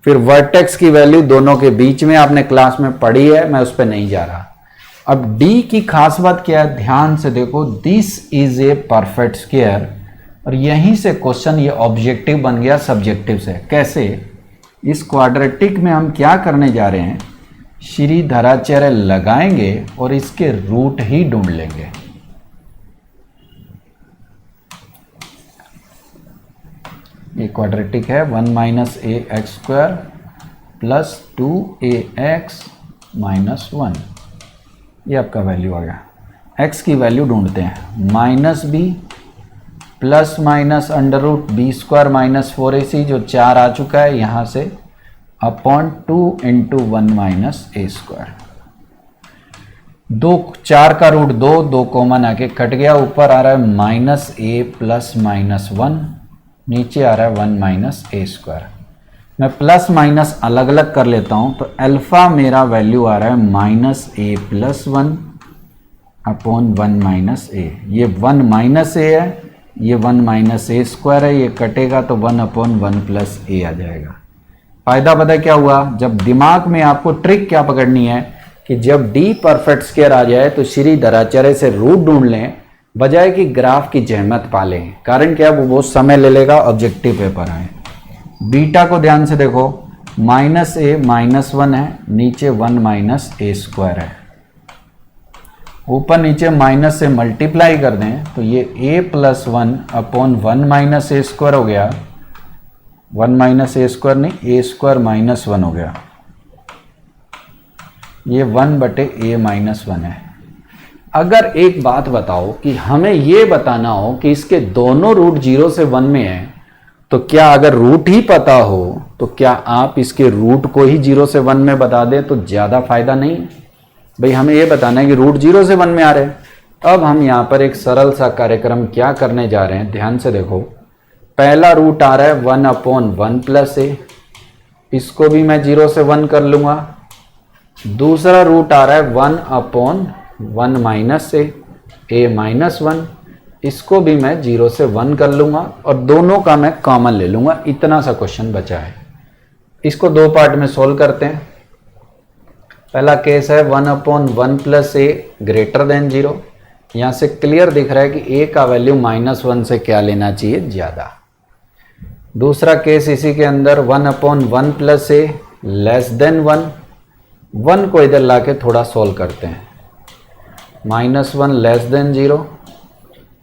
फिर वर्टेक्स की वैल्यू दोनों के बीच में आपने क्लास में पढ़ी है, मैं उस पर नहीं जा रहा। अब d की खास बात क्या है, ध्यान से देखो, this is a perfect square, और यहीं से क्वेश्चन ये ऑब्जेक्टिव बन गया सब्जेक्टिव से। कैसे? इस क्वाड्रेटिक में हम क्या करने जा रहे हैं, श्री धराचार्य लगाएंगे और इसके रूट ही ढूंढ लेंगे। ये क्वाड्रेटिक है, 1 minus a x square plus 2ax minus 1, ये आपका वैल्यू आ गया। x की वैल्यू ढूंढते हैं, minus b plus minus under root b square minus 4ac, जो 4 आ चुका है यहाँ से, upon 2 into 1 minus a square. 4 का रूट 2 कॉमन आके कट गया, ऊपर आ रहा है माइनस ए प्लस माइनस 1, नीचे आ रहा है 1 माइनस ए स्क्वायर। मैं प्लस माइनस अलग अलग कर लेता हूं, तो अल्फा मेरा वैल्यू आ रहा है माइनस ए प्लस 1 अपॉन 1 माइनस ए। ये 1 माइनस ए है, ये 1 माइनस ए स्क्वायर है, ये कटेगा तो 1 अपॉन 1 प्लस ए आ जाएगा। फायदा पता क्या हुआ, जब दिमाग में आपको ट्रिक क्या पकड़नी है कि जब d परफेक्ट स्क्वायर आ जाए तो श्री धराचार्य से रूट ढूंढ लें, बजाय कि ग्राफ की जहमत पा लें। कारण क्या, वो बहुत समय ले लेगा, ऑब्जेक्टिव पेपर है। बीटा को ध्यान से देखो, माइनस ए माइनस 1 है, नीचे 1 माइनस ए स्क्वायर है, ऊपर नीचे माइनस से मल्टीप्लाई कर दें तो ये a plus 1 upon 1 minus a square हो गया, 1 माइनस ए स्क्वायर नहीं, ए स्क्वायर माइनस 1 हो गया, ये 1 बटे ए माइनस 1 है। अगर एक बात बताओ कि हमें ये बताना हो कि इसके दोनों रूट 0 से 1 में है, तो क्या अगर रूट ही पता हो तो क्या आप इसके रूट को ही 0 से 1 में बता दें तो ज़्यादा फायदा नहीं? भाई हमें ये बताना है कि रूट 0 से 1 में आ रहे हैं। अब हम यहाँ पर एक सरल सा कार्यक्रम क्या करने जा रहे हैं, ध्यान से देखो। पहला रूट आ रहा है 1 अपॉन 1 प्लस ए, इसको भी मैं 0 से 1 कर लूंगा। दूसरा रूट आ रहा है 1/1 माइनस ए माइनस 1, इसको भी मैं 0 से 1 कर लूंगा और दोनों का मैं कॉमन ले लूंगा। इतना सा क्वेश्चन बचा है। इसको दो पार्ट में सोल्व करते हैं। पहला केस है 1/1 प्लस ए ग्रेटर देन 0। यहां से क्लियर दिख रहा है कि ए का वैल्यू -1 से क्या लेना चाहिए, ज्यादा। दूसरा केस इसी के अंदर 1/1 प्लस ए लेस देन 1। 1 को इधर लाके थोड़ा सोल्व करते हैं। -1 लेस देन 0।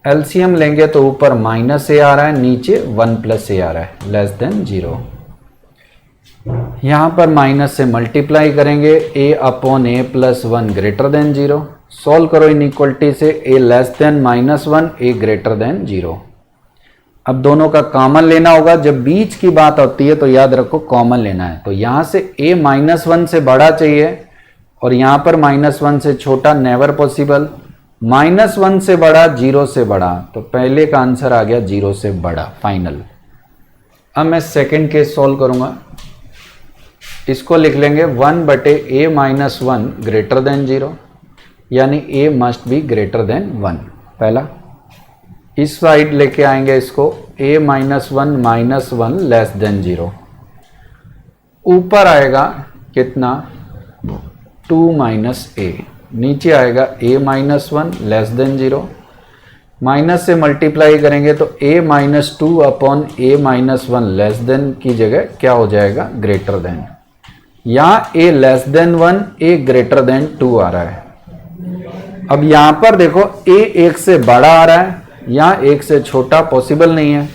एलसीएम लेंगे तो ऊपर -a आ रहा है, नीचे 1 प्लस ए आ रहा है, लेस देन 0। यहां पर माइनस से मल्टीप्लाई करेंगे, a/a plus 1 greater than 0। Solve करो इनइक्वलिटी से, a less than -1, a greater than 0। अब दोनों का कॉमन लेना होगा। जब बीच की बात होती है तो याद रखो कॉमन लेना है। तो यहां से a -1 से बड़ा चाहिए और यहां पर -1 से छोटा, नेवर पॉसिबल। -1 से बड़ा, 0 से बड़ा, तो पहले का आंसर आ गया 0 से बड़ा, फाइनल। अब मैं सेकंड केस सोल्व करूंगा। इसको लिख लेंगे 1/a-1 ग्रेटर देन 0, यानी a must be greater then 1। पहला इस साइड लेके आएंगे इसको, a-1 लेस देन 0। ऊपर आएगा कितना, 2 - a। नीचे आएगा a-1 लेस देन 0। माइनस से मल्टीप्लाई करेंगे तो a-2/a-1 लेस देन की जगह क्या हो जाएगा, ग्रेटर देन। यहां a less than 1, a greater than 2 आ रहा है। अब यहां पर देखो a 1 से बड़ा आ रहा है, यहां 1 से छोटा पॉसिबल नहीं है।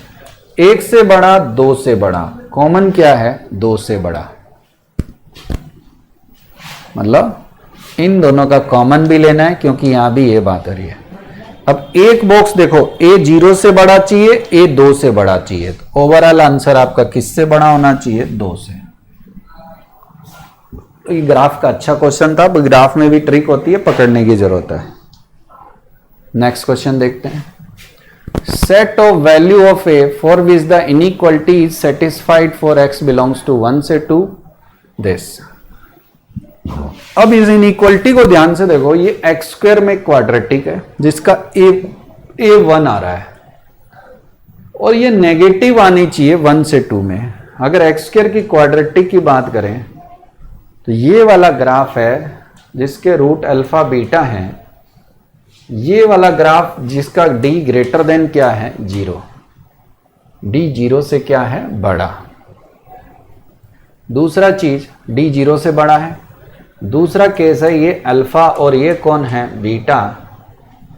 1 से बड़ा, 2 से बड़ा, कॉमन क्या है, 2 से बड़ा। मतलब इन दोनों का कॉमन भी लेना है क्योंकि यहां भी ये बात आ रही है। अब एक बॉक्स देखो, a 0 से बड़ा चाहिए, a 2 से बड़ा चाहिए। तो ओवरऑल आंसर आपका किससे बड़ा होना चाहिए, 2 से। तो ये ग्राफ का अच्छा क्वेश्चन था। ग्राफ में भी ट्रिक होती है, पकड़ने की जरूरत है। नेक्स्ट क्वेश्चन देखते हैं। Set of value of a for which the inequality is satisfied for x belongs to 1 से 2 दिस। अब इस इनइक्वालिटी को ध्यान से देखो, ये x² में क्वाड्रेटिक है जिसका a1 आ रहा है और ये नेगेटिव आनी चाहिए 1 से 2 में। अगर x² की क्वाड्रेटिक की बात करें तो ये वाला ग्राफ है जिसके रूट अल्फा बीटा है। ये वाला ग्राफ जिसका d ग्रेटर देन क्या है, 0। d 0 से क्या है, बड़ा। दूसरा चीज d 0 से बड़ा है। दूसरा केस है ये अल्फा और ये कौन है, बीटा,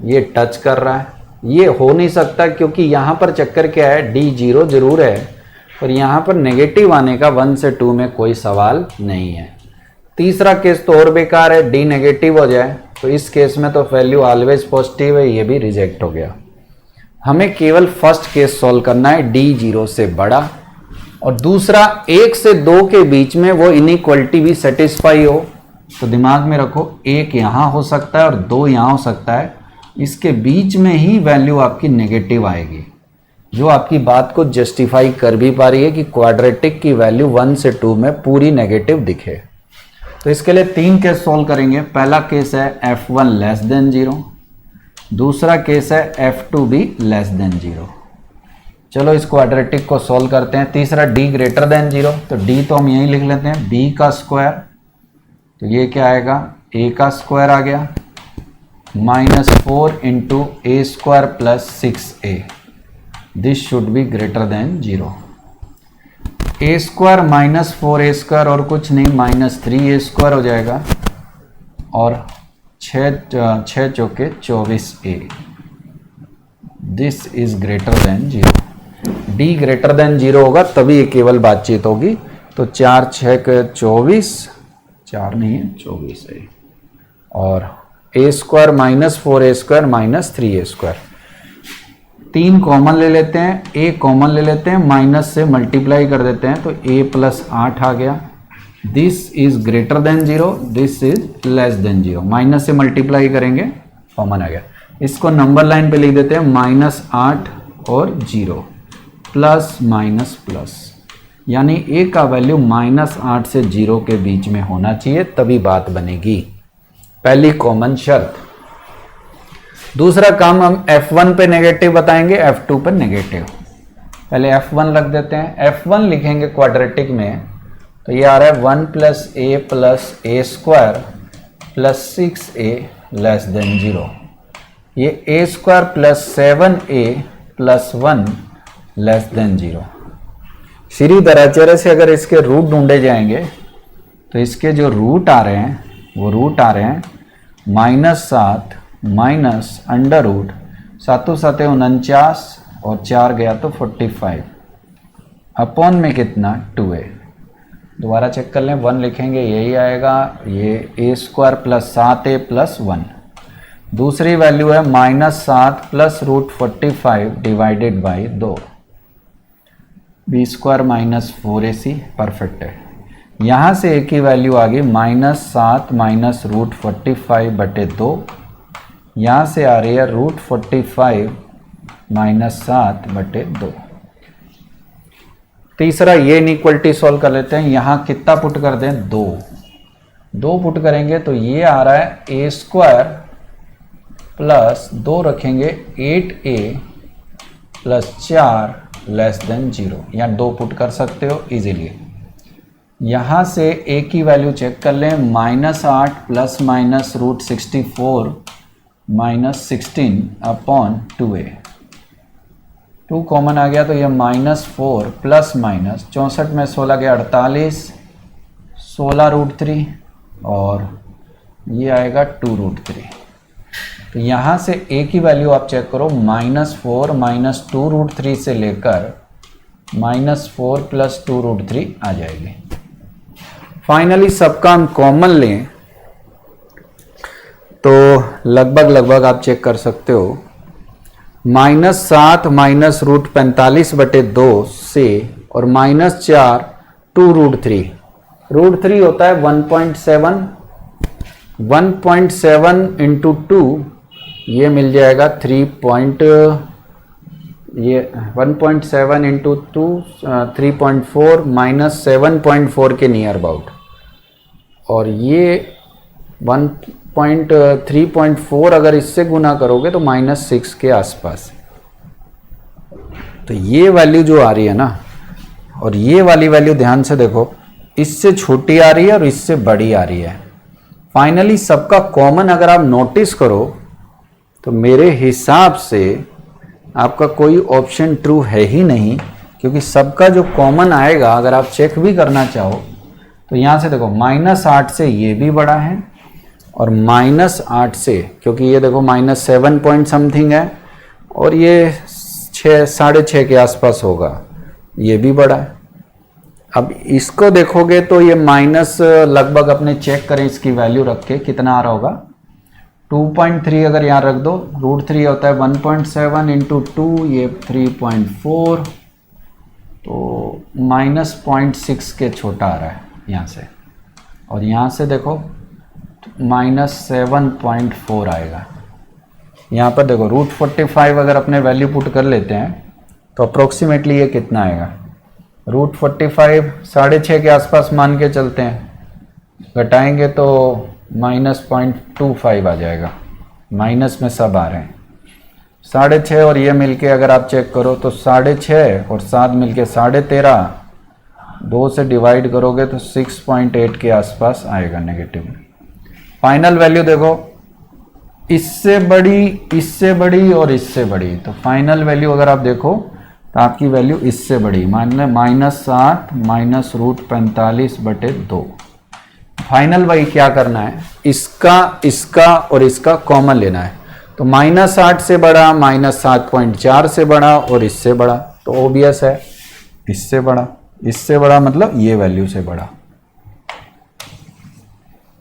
ये टच कर रहा है। ये हो नहीं सकता क्योंकि यहां पर चक्कर क्या है, d 0 जरूर है और यहां पर नेगेटिव आने का 1 से 2 में कोई सवाल नहीं है। तीसरा केस तो और बेकार है, d नेगेटिव हो जाए तो इस केस में तो वैल्यू ऑलवेज पॉजिटिव है, ये भी रिजेक्ट हो गया। हमें केवल फर्स्ट केस सॉल्व करना है, d 0 से बड़ा और दूसरा 1 से 2 के बीच में वो इनइक्वालिटी भी सेटिस्फाई हो। तो दिमाग में रखो, 1 यहां हो सकता है और 2 यहां हो सकता है। इसके बीच में ही वैल्यू आपकी नेगेटिव आएगी, जो आपकी बात को जस्टिफाई कर भी पा रही है कि क्वाड्रेटिक की वैल्यू 1 से 2 में पूरी नेगेटिव दिखे। तो इसके लिए 3 केस सॉल्व करेंगे। पहला केस है f1 लेस देन 0, दूसरा केस है f2 भी लेस देन 0। चलो इस क्वाड्रेटिक को सॉल्व करते हैं। तीसरा d ग्रेटर देन 0, तो d तो हम यहीं लिख लेते हैं, b का स्क्वायर, तो ये क्या आएगा, a का स्क्वायर आ गया, -4 × a² + 6a। This should be greater then 0। a² -4a² और कुछ नहीं, -3a² हो जाएगा और 6 चौके 24a। This is greater than 0। d greater than 0 होगा तभी ये केवल बातचीत होगी। तो 4 6 के 24, 4 नहीं है 24 है, और a² -4a² -3a²। 3 कॉमन ले लेते हैं, a कॉमन ले लेते हैं, माइनस से मल्टीप्लाई कर देते हैं तो a + 8 आ गया। This is greater than 0, this is less than 0। Minus से मल्टीप्लाई करेंगे, कॉमन आ गया। इसको नंबर लाइन पे लिख देते हैं, -8 और 0, प्लस माइनस प्लस। यानी ए का वैल्यू -8 से 0 के बीच में होना चाहिए, तभी बात बनेगी। पहली कॉमन शर्त। दूसरा काम हम F1 पे नेगेटिव बताएंगे, F2 पे नेगेटिव। पहले F1 रख देते हैं। F1 लिखेंगे क्वाड्रेटिक में तो ये आ रहा है 1 + a + a² + 6a < 0। ये a² + 7a + 1 < 0। सीधी तरह से अगर इसके रूट ढूंढे जाएंगे तो इसके जो रूट आ रहे हैं वो रूट आ रहे हैं -7 अंडर रूट 7 7 49 और 4 गया तो 45 अपॉन में कितना 2a। दोबारा चेक कर लें, 1 लिखेंगे यही आएगा, ये a² + 7a + 1। दूसरी वैल्यू है -7 + √45 divided by 2, b² - 4ac perfect है। यहाँ से a की वैल्यू आ गई -7 - √45 बटे 2। यहाँ से आ रही है √45 - 7 बटे 2। तीसरा ये इनइक्वलिटी सॉल्व कर लेते हैं। यहाँ कितना पुट कर दें 2 पुट करेंगे तो ये आ रहा है a² + 2 रखेंगे 8a + 4 < 0। यहाँ 2 पुट कर सकते हो इजीली। यहाँ से a की वैल्यू चेक कर लें, -8 ± √64 -16 अपॉन 2a। 2 कॉमन आ गया तो यह -4 ± 64 में 16 के 48, 16√3 और ये आएगा 2√3। तो यहाँ से a की वैल्यू आप चेक करो, -4 - 2√3 से लेकर -4 + 2√3 आ जाएगी। फाइनली सबका हम कॉमन लें तो लगभग आप चेक कर सकते हो, -7 - √45 बटे 2 से और -4 2√3। √3 होता है 1.7 × 2 ये मिल जाएगा 1.7 × 2 3.4 -7.4 के नियर अबाउट, और ये 3.4 अगर इससे गुना करोगे तो -6 के आसपास। तो ये वैल्यू जो आ रही है ना, और ये वाली वैल्यू ध्यान से देखो, इससे छोटी आ रही है और इससे बड़ी आ रही है। फाइनली सबका कॉमन अगर आप नोटिस करो तो मेरे हिसाब से आपका कोई ऑप्शन ट्रू है ही नहीं, क्योंकि सबका जो कॉमन आएगा अगर आप चेक भी करना चाहो तो यहाँ से देखो -8 से ये भी बड़ा है, और -8 से, क्योंकि ये देखो -7 पॉइंट समथिंग है और ये 6 6.5 के आसपास होगा, ये भी बड़ा है। अब इसको देखोगे तो ये माइनस लगभग अपने चेक करें इसकी वैल्यू रख के कितना आ रहा होगा, 2.3 अगर यहाँ रख दो, √3 होता है 1.7 × 2, ये 3.4, तो -0.6 के छोटा आ रहा है यहाँ से, और यहाँ से देखो -7.4 आएगा। यहाँ पर देखो √45 अगर अपने वैल्यू पुट कर लेते हैं तो अप्रोक्सीमेटली ये कितना आएगा, √45 6.5 के आसपास मान के चलते हैं, घटाएंगे तो -0.25 आ जाएगा। माइनस में सब आ रहे हैं, 6.5 और ये मिलके अगर आप चेक करो तो 6.5 और 7 मिलके 13.5, 2 से डिवाइड करोगे तो 6.8 के आसपास आएगा नेगेटिव। फाइनल वैल्यू देखो, इससे बड़ी और इससे बड़ी, तो फाइनल वैल्यू अगर आप देखो तो आपकी वैल्यू इससे बड़ी, मान लें -7 - √45 बटे 2। फाइनल भाई क्या करना है, इसका और इसका कॉमन लेना है, तो -8 से बड़ा, -7.4 से बड़ा और इससे बड़ा, तो ओबियस है इससे बड़ा मतलब ये वैल्यू से बड़ा।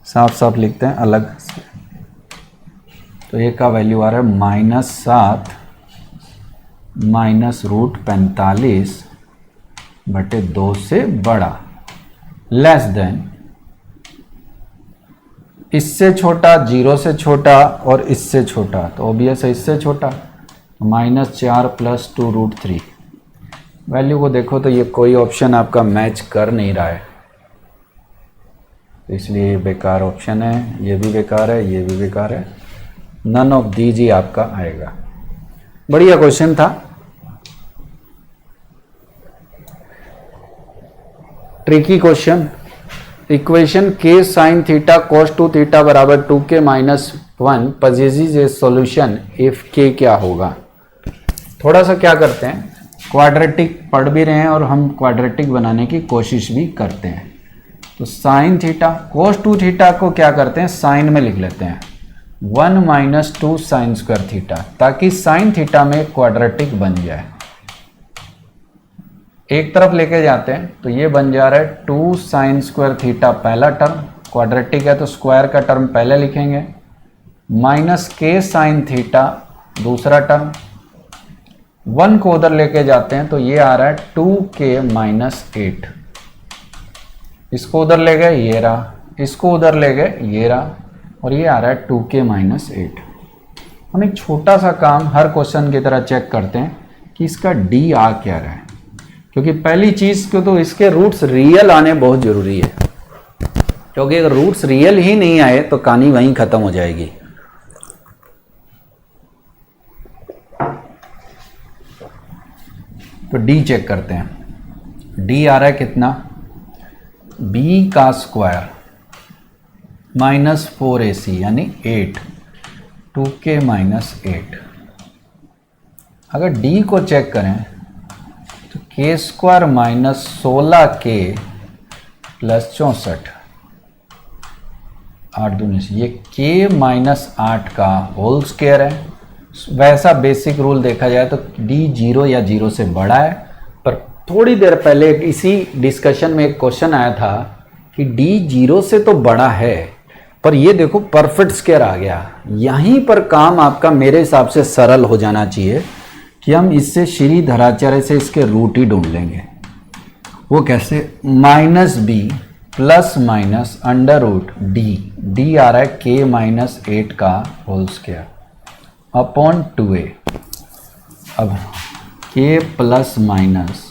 साफ लिखते हैं अलग से, तो ये का वैल्यू आ रहा है -7 - √45 बटे 2 से बड़ा, लेस देन, इससे छोटा, 0 से छोटा और इससे छोटा, तो ओबियस है इससे छोटा, -4 + 2√3। वैल्यू को देखो तो ये कोई ऑप्शन आपका मैच कर नहीं रहा है, तो इसलिए ये बेकार ऑप्शन है, ये भी बेकार है, ये भी बेकार है, नन ऑफ दीज ही आपका आएगा। बढ़िया क्वेश्चन था। Tricky question. इक्वेशन के साइन थीटा कॉस 2 थीटा बराबर 2k minus 1 possesses a solution if k क्या होगा। थोड़ा सा क्या करते हैं, क्वाड्रेटिक पढ़ भी रहे हैं और हम क्वाड्रेटिक बनाने की कोशिश भी करते हैं। तो साइन थीटा कॉस 2 थीटा को क्या करते हैं, साइन में लिख लेते हैं 1 माइनस 2 साइन स्क्वायर थीटा, ताकि साइन थीटा में क्वाड्रेटिक बन जाए। एक तरफ लेके जाते हैं तो ये बन जा रहा है 2 साइन स्क्वायर थीटा पहला टर्म, क्वाड्रेटिक है तो स्क्वायर का टर्म पहले लिखेंगे, माइनस के साइन थीटा दूसरा टर्म, 1 को उधर लेके जाते हैं तो ये आ रहा है 2k माइनस 8, इसको उधर ले गए ये रहा, इसको उधर ले गए ये रहा, और ये आ रहा है 2k माइनस 8। हम एक छोटा सा काम हर क्वेश्चन की तरह चेक करते हैं कि इसका d आ क्या रहा है, क्योंकि पहली चीज को तो इसके रूट्स रियल आने बहुत जरूरी है, क्योंकि अगर रूट्स रियल ही नहीं आए तो कहानी वहीं खत्म हो जाएगी। तो d चेक करते हैं, d आ रहा है कितना, b का स्क्वायर माइनस 4ac यानी 8, 2k माइनस 8। अगर d को चेक करें तो k square minus 16k plus 64, 8 दूनी से ये k माइनस 8 का होल स्क्वायर है। वैसा बेसिक रूल देखा जाए तो d 0 या 0 से बड़ा है, पर थोड़ी देर पहले इसी डिस्कशन में एक क्वेश्चन आया था कि d 0 से तो बड़ा है, पर ये देखो परफेक्ट स्क्वायर आ गया। यहीं पर काम आपका मेरे हिसाब से सरल हो जाना चाहिए कि हम इससे श्रीधराचार्य से इसके रूट ही ढूंढ लेंगे। वो कैसे, minus b plus minus under root D, D आ रहा है k माइनस 8 का होल स्क्वायर अपॉन 2a। अब k प्लस माइनस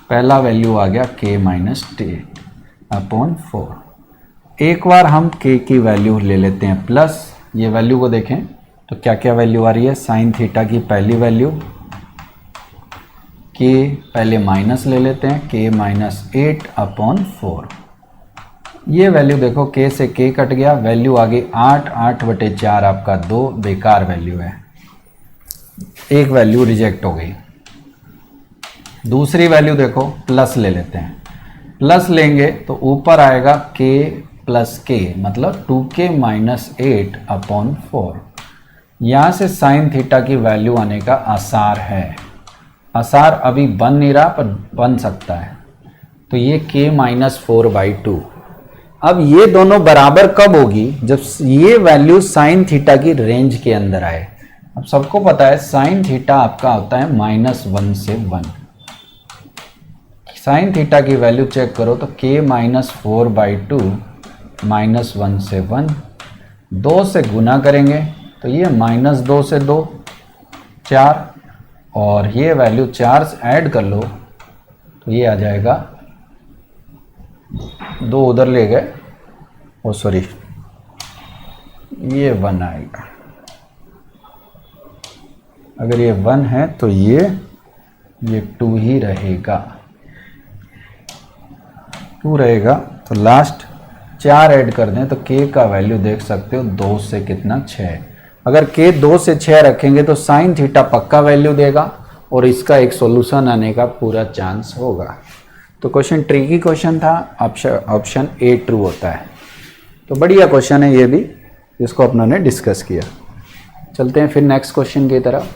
पहला वैल्यू आ गया k माइनस 8 अपॉन 4। एक बार हम k की वैल्यू ले लेते हैं प्लस, ये वैल्यू को देखें तो क्या क्या वैल्यू आ रही है, साइन थीटा की पहली वैल्यू, k पहले माइनस ले लेते हैं, k माइनस 8 अपॉन 4। ये वैल्यू देखो k से k कट गया, वैल्यू आ गई 8, 8/4 आपका 2 बेकार वैल्यू है, एक वैल्यू रिजेक्ट हो गई। दूसरी वैल्यू देखो प्लस ले लेते हैं, प्लस लेंगे तो ऊपर आएगा k प्लस k मतलब 2k माइनस 8 अपॉन 4। यहाँ से साइन थीटा की वैल्यू आने का आसार है, आसार अभी बन नहीं रहा पर बन सकता है। तो ये k माइनस 4/2। अब ये दोनों बराबर कब होगी, जब ये वैल्यू साइन थीटा की रेंज के अंदर आए। अब सबको पता है साइन थीटा आपका होता है -1 से 1। साइन थीटा की वैल्यू चेक करो तो k माइनस 4/2 -1 से 1, 2 से गुना करेंगे तो ये -2 से 2 4, और ये वैल्यू 4 से ऐड कर लो तो ये आ जाएगा, 2 उधर ले गए, ओ सॉरी ये 1 आएगा। अगर ये 1 है तो ये 2 ही रहेगा, 2 रहेगा। तो लास्ट 4 ऐड कर दें तो k का वैल्यू देख सकते हो 2 से कितना 6। अगर k 2 से 6 रखेंगे तो साइन थीटा पक्का वैल्यू देगा और इसका एक सॉल्यूशन आने का पूरा चांस होगा। तो क्वेश्चन ट्रिकी क्वेश्चन था, ऑप्शन ए ट्रू होता है। तो बढ़िया क्वेश्चन है ये भी, जिसको अपनों ने डिस्कस किया। चलते हैं फिर नेक्स्ट क्वेश्चन की तरफ।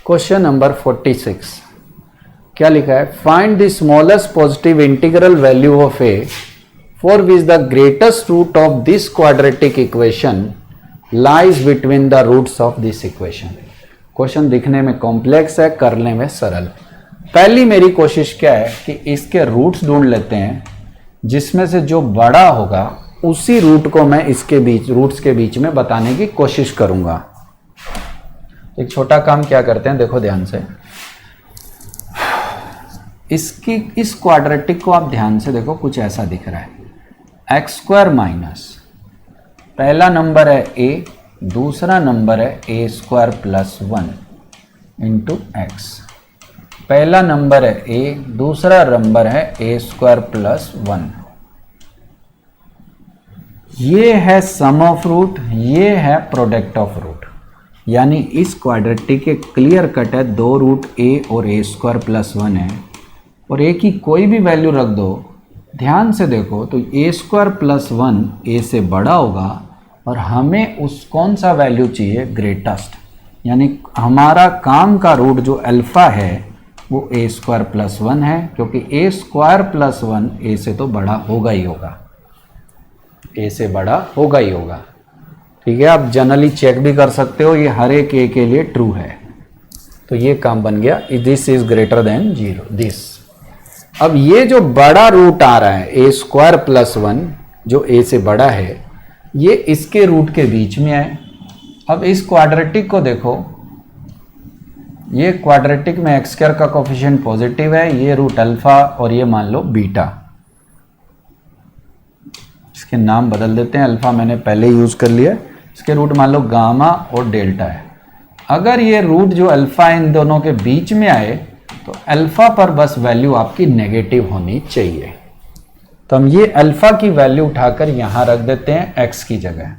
क्वेश्चन नंबर 46 क्या लिखा है, find the smallest positive integral value of a for which the greatest root of this quadratic equation lies between the roots of this equation. Question दिखने में कॉम्प्लेक्स है, करने में सरल। पहली मेरी कोशिश क्या है कि इसके रूट्स ढूंढ लेते हैं, जिसमें से जो बड़ा होगा उसी रूट को मैं इसके बीच, रूट्स के बीच में बताने की कोशिश करूंगा। एक छोटा काम क्या करते हैं, देखो ध्यान से। इसकी इस क्वाड्रेटिक को आप ध्यान से देखो, कुछ ऐसा दिख रहा है। एक्स स्क्वायर माइनस पहला नंबर है ए, दूसरा नंबर है ए स्क्वायर प्लस 1 इंटू एक्स। पहला नंबर है ए, दूसरा नंबर है ए स्क्वायर प्लस 1। ये है सम ऑफ रूट, ये है प्रोडक्ट ऑफ रूट। यानी इस क्वाड्रेटिक के क्लियर कट है, दो रूट ए और ए स्क्वायर प्लस 1 है, और ए की कोई भी वैल्यू रख दो। ध्यान से देखो तो ए स्क्वायर प्लस 1 ए से बड़ा होगा, और हमें उस कौन सा वैल्यू चाहिए, ग्रेटेस्ट। यानी हमारा काम का रूट जो अल्फ़ा है वो ए स्क्वायर प्लस 1 है, क्योंकि ए स्क्वायर प्लस 1 ए से तो बड़ा होगा ही होगा, ए से बड़ा होगा ही होगा। ठीक है, आप जनरली चेक भी कर सकते हो, ये हर एक ए के लिए ट्रू है। तो ये काम बन गया, this is greater than 0 this. अब ये जो बड़ा रूट आ रहा है ए स्क्वायर प्लस 1 जो ए से बड़ा है, ये इसके रूट के बीच में है। अब इस क्वाड्रेटिक को देखो, ये क्वाड्रेटिक में एक्स स्क्वायर का कोफिशिएंट पॉजिटिव है, ये रूट अल्फा और ये मान लो बीटा। इसके नाम बदल देते हैं, अल्फा मैंने पहले यूज कर लिया, इसके रूट मान लो गामा और डेल्टा है। अगर ये रूट जो अल्फा इन दोनों के बीच में आए तो अल्फा पर बस वैल्यू आपकी नेगेटिव होनी चाहिए। तो हम ये अल्फा की वैल्यू उठाकर यहां रख देते हैं एक्स की जगह।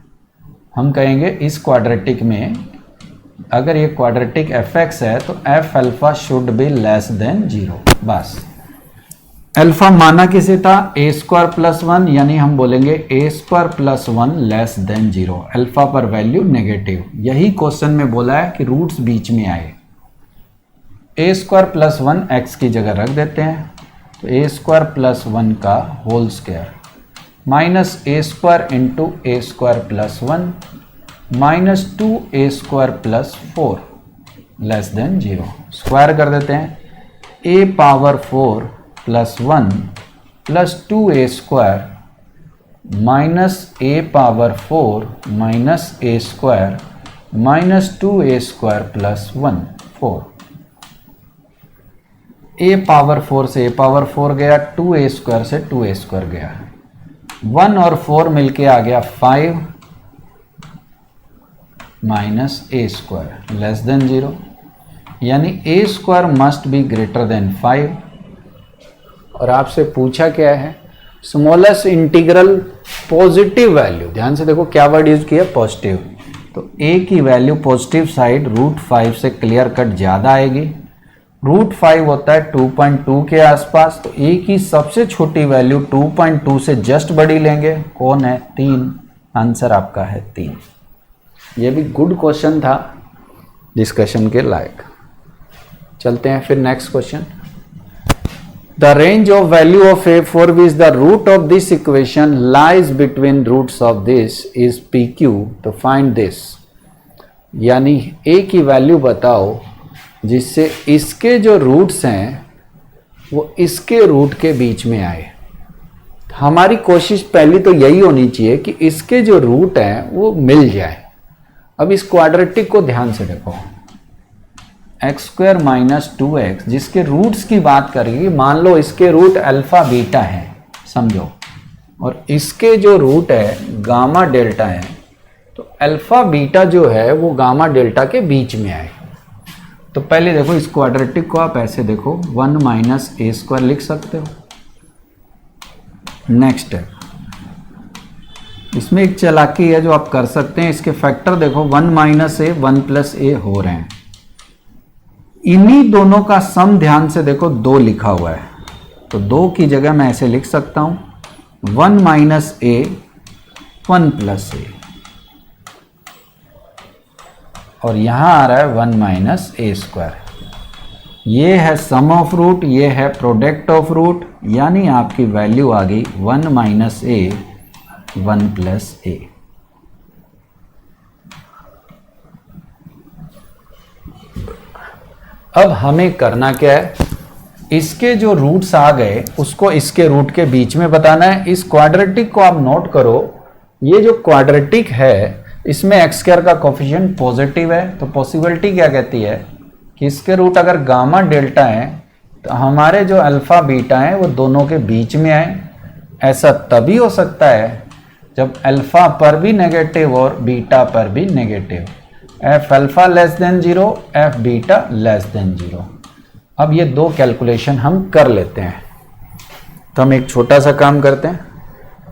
हम कहेंगे इस क्वाड्रेटिक में अगर ये क्वाड्रेटिक एफ एक्स है तो F alpha should be less than 0। बस अल्फा माना किसे था, ए स्क्वायर प्लस 1, यानी हम बोलेंगे a square plus 1 less than 0, alpha पर वैल्यू नेगेटिव। यही क्वेश्चन में बोला है कि रूट्स बीच में आए। ए स्क्वायर प्लस 1 एक्स की जगह रख देते हैं, तो ए स्क्वायर प्लस 1 का whole square minus a square into a square plus 1 minus 2 a square plus 4 less than 0। Square कर देते हैं, a power 4 plus 1 plus 2a square minus a power 4 minus a square minus 2a square plus 1 4। A power 4 से ए power 4 गया, 2a square से 2a square गया, 1 और 4 मिलके आ गया 5 minus a square less than 0। यानी a square must be greater than 5। और आपसे पूछा क्या है, स्मॉलेस्ट इंटीग्रल पॉजिटिव वैल्यू। ध्यान से देखो क्या वर्ड यूज किया, पॉजिटिव। तो ए की वैल्यू पॉजिटिव साइड रूट 5 से क्लियर कट ज़्यादा आएगी। रूट 5 होता है 2.2 के आसपास, तो ए की सबसे छोटी वैल्यू 2.2 से जस्ट बड़ी लेंगे। कौन है, 3। आंसर आपका है 3। ये भी गुड क्वेश्चन था, डिस्कशन के लायक। चलते हैं फिर next question. The range of value of a for which the root of this equation lies between roots of this is PQ, तो find this। यानी a की वैल्यू बताओ जिससे इसके जो रूट्स हैं वो इसके रूट के बीच में आए। हमारी कोशिश पहली तो यही होनी चाहिए कि इसके जो रूट हैं वो मिल जाए। अब इस क्वाड्रेटिक को ध्यान से देखो, एक्स स्क्वायर माइनस 2x, जिसके रूट्स की बात करेंगे, मान लो इसके रूट अल्फा बीटा है समझो, और इसके जो रूट है गामा डेल्टा है, तो अल्फा बीटा जो है वो गामा डेल्टा के बीच में आए। तो पहले देखो इस क्वाड्रेटिक को आप ऐसे देखो, 1 माइनस ए स्क्वायर लिख सकते हो। नेक्स्ट है, इसमें एक चालाकी है जो आप कर सकते हैं, इसके फैक्टर देखो 1 माइनस ए 1 प्लस ए हो रहे हैं। इन्हीं दोनों का सम ध्यान से देखो 2 लिखा हुआ है, तो 2 की जगह मैं ऐसे लिख सकता हूं 1 माइनस ए 1 प्लस ए, और यहां आ रहा है 1 माइनस ए स्क्वायर। ये है सम ऑफ रूट, ये है प्रोडक्ट ऑफ रूट, यानी आपकी वैल्यू आ गई 1 माइनस ए 1 प्लस ए। अब हमें करना क्या है, इसके जो रूट्स आ गए उसको इसके रूट के बीच में बताना है। इस क्वाड्रेटिक को आप नोट करो, ये जो क्वाड्रेटिक है इसमें एक्स स्क्वायर का कोफिशिएंट पॉजिटिव है, तो पॉसिबिलिटी क्या कहती है कि इसके रूट अगर गामा डेल्टा है तो हमारे जो अल्फ़ा बीटा हैं वो दोनों के बीच में आए। ऐसा तभी हो सकता है जब अल्फ़ा पर भी नेगेटिव और बीटा पर भी negative. F alpha less than 0, F beta less than 0। अब ये दो कैलकुलेशन हम कर लेते हैं। तो हम एक छोटा सा काम करते हैं,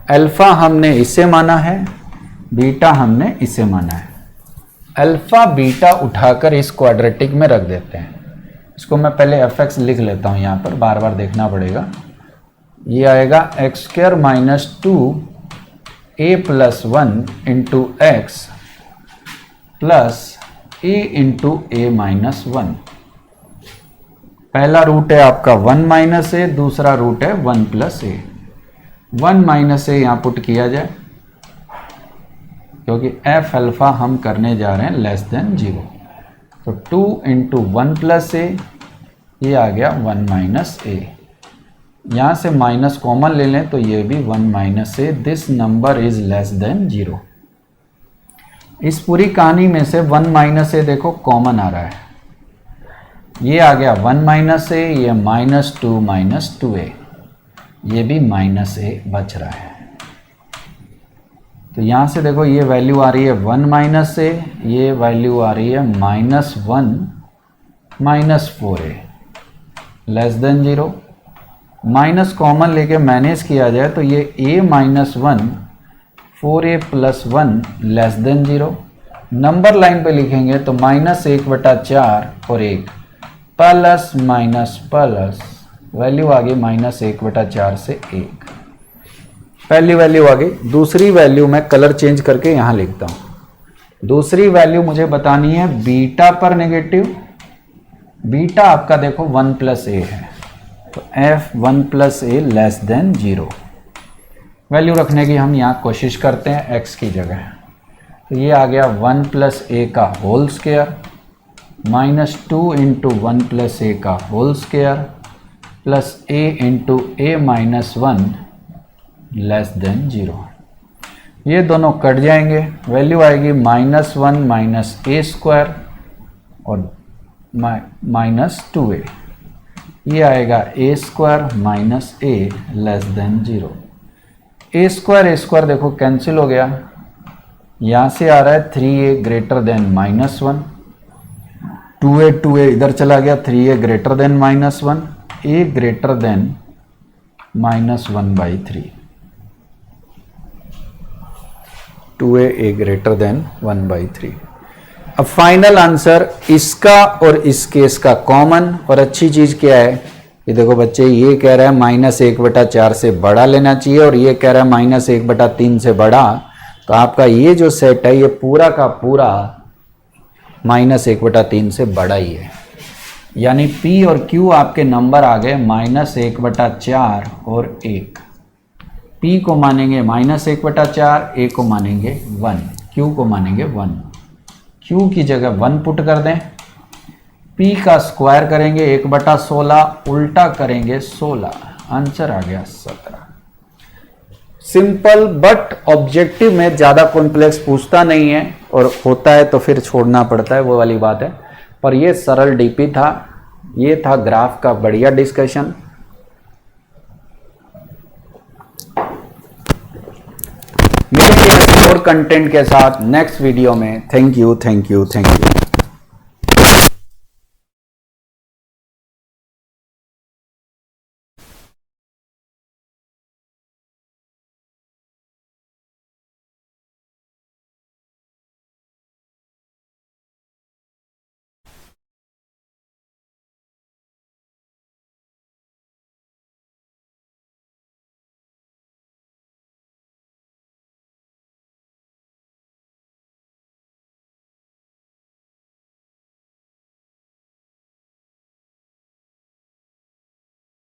अल्फ़ा हमने इसे माना है, बीटा हमने इसे माना है। अल्फ़ा बीटा उठाकर इस क्वाड्रेटिक में रख देते हैं। इसको मैं पहले एफ एक्स लिख लेता हूँ, यहाँ पर बार बार देखना पड़ेगा। ये आएगा x square minus 2a plus 1 into x plus a into a minus 1। पहला रूट है आपका 1 माइनस ए, दूसरा रूट है 1 प्लस ए। 1 माइनस ए यहाँ पुट किया जाए क्योंकि एफ अल्फ़ा हम करने जा रहे हैं लेस देन 0। तो 2 इंटू 1 प्लस ए, ये आ गया 1 माइनस ए। यहाँ से माइनस कॉमन ले लें तो ये भी 1 minus A. This number is less than 0। इस पूरी कहानी में से 1 माइनस ए देखो कॉमन आ रहा है, ये आ गया 1 माइनस ए, ये माइनस 2 माइनस 2a, ये भी माइनस ए बच रहा है। तो यहाँ से देखो ये वैल्यू आ रही है 1 माइनस ए, ये वैल्यू आ रही है minus 1 minus 4a less than 0। Minus common लेके मैनेज किया जाए तो ये a minus 1 4a plus 1 less than 0। Number line पे लिखेंगे तो माइनस 1/4 और 1 प्लस माइनस प्लस, वैल्यू आ गई माइनस 1/4 से 1। पहली वैल्यू आ गई। दूसरी वैल्यू मैं कलर चेंज करके यहाँ लिखता हूँ। दूसरी वैल्यू मुझे बतानी है बीटा पर नेगेटिव। बीटा आपका देखो 1 प्लस ए है, तो एफ 1 प्लस ए लेस देन 0। वैल्यू रखने की हम यहाँ कोशिश करते हैं एक्स की जगह। तो ये आ गया 1 प्लस ए का whole square minus 2 into 1 plus a का whole square plus a into a minus 1 less than 0। ये दोनों कट जाएंगे, वैल्यू आएगी माइनस 1 माइनस ए स्क्वायर और माइनस 2a। ये आएगा a square minus a less than 0। A square देखो cancel हो गया, यहाँ से आ रहा है 3a greater than minus 1, 2a इधर चला गया, 3a greater than minus 1, a greater than minus 1/3, 2a greater than 1/3। अब फाइनल आंसर इसका और इस केस का कॉमन। और अच्छी चीज क्या है, ये देखो बच्चे, ये कह रहा है माइनस 1/4 से बड़ा लेना चाहिए और ये कह रहा है माइनस 1/3 से बड़ा। तो आपका ये जो सेट है ये पूरा का पूरा माइनस 1/3 से बड़ा ही है। यानी P और Q आपके नंबर आ गए माइनस 1/4 और 1। P को मानेंगे माइनस 1/4, A को मानेंगे 1, Q को मानेंगे 1। Q की जगह 1 पुट कर दें, P का स्क्वायर करेंगे 1/16, उल्टा करेंगे 16, आंसर आ गया 17। सिंपल, बट ऑब्जेक्टिव में ज़्यादा कॉम्प्लेक्स पूछता नहीं है और होता है तो फिर छोड़ना पड़ता है, वो वाली बात है। पर ये सरल डीपी था, ये था ग्राफ का बढ़िया डिस्कशन। मिलेंगे और कंटेंट के साथ नेक्स्ट वीडियो में। Thank you.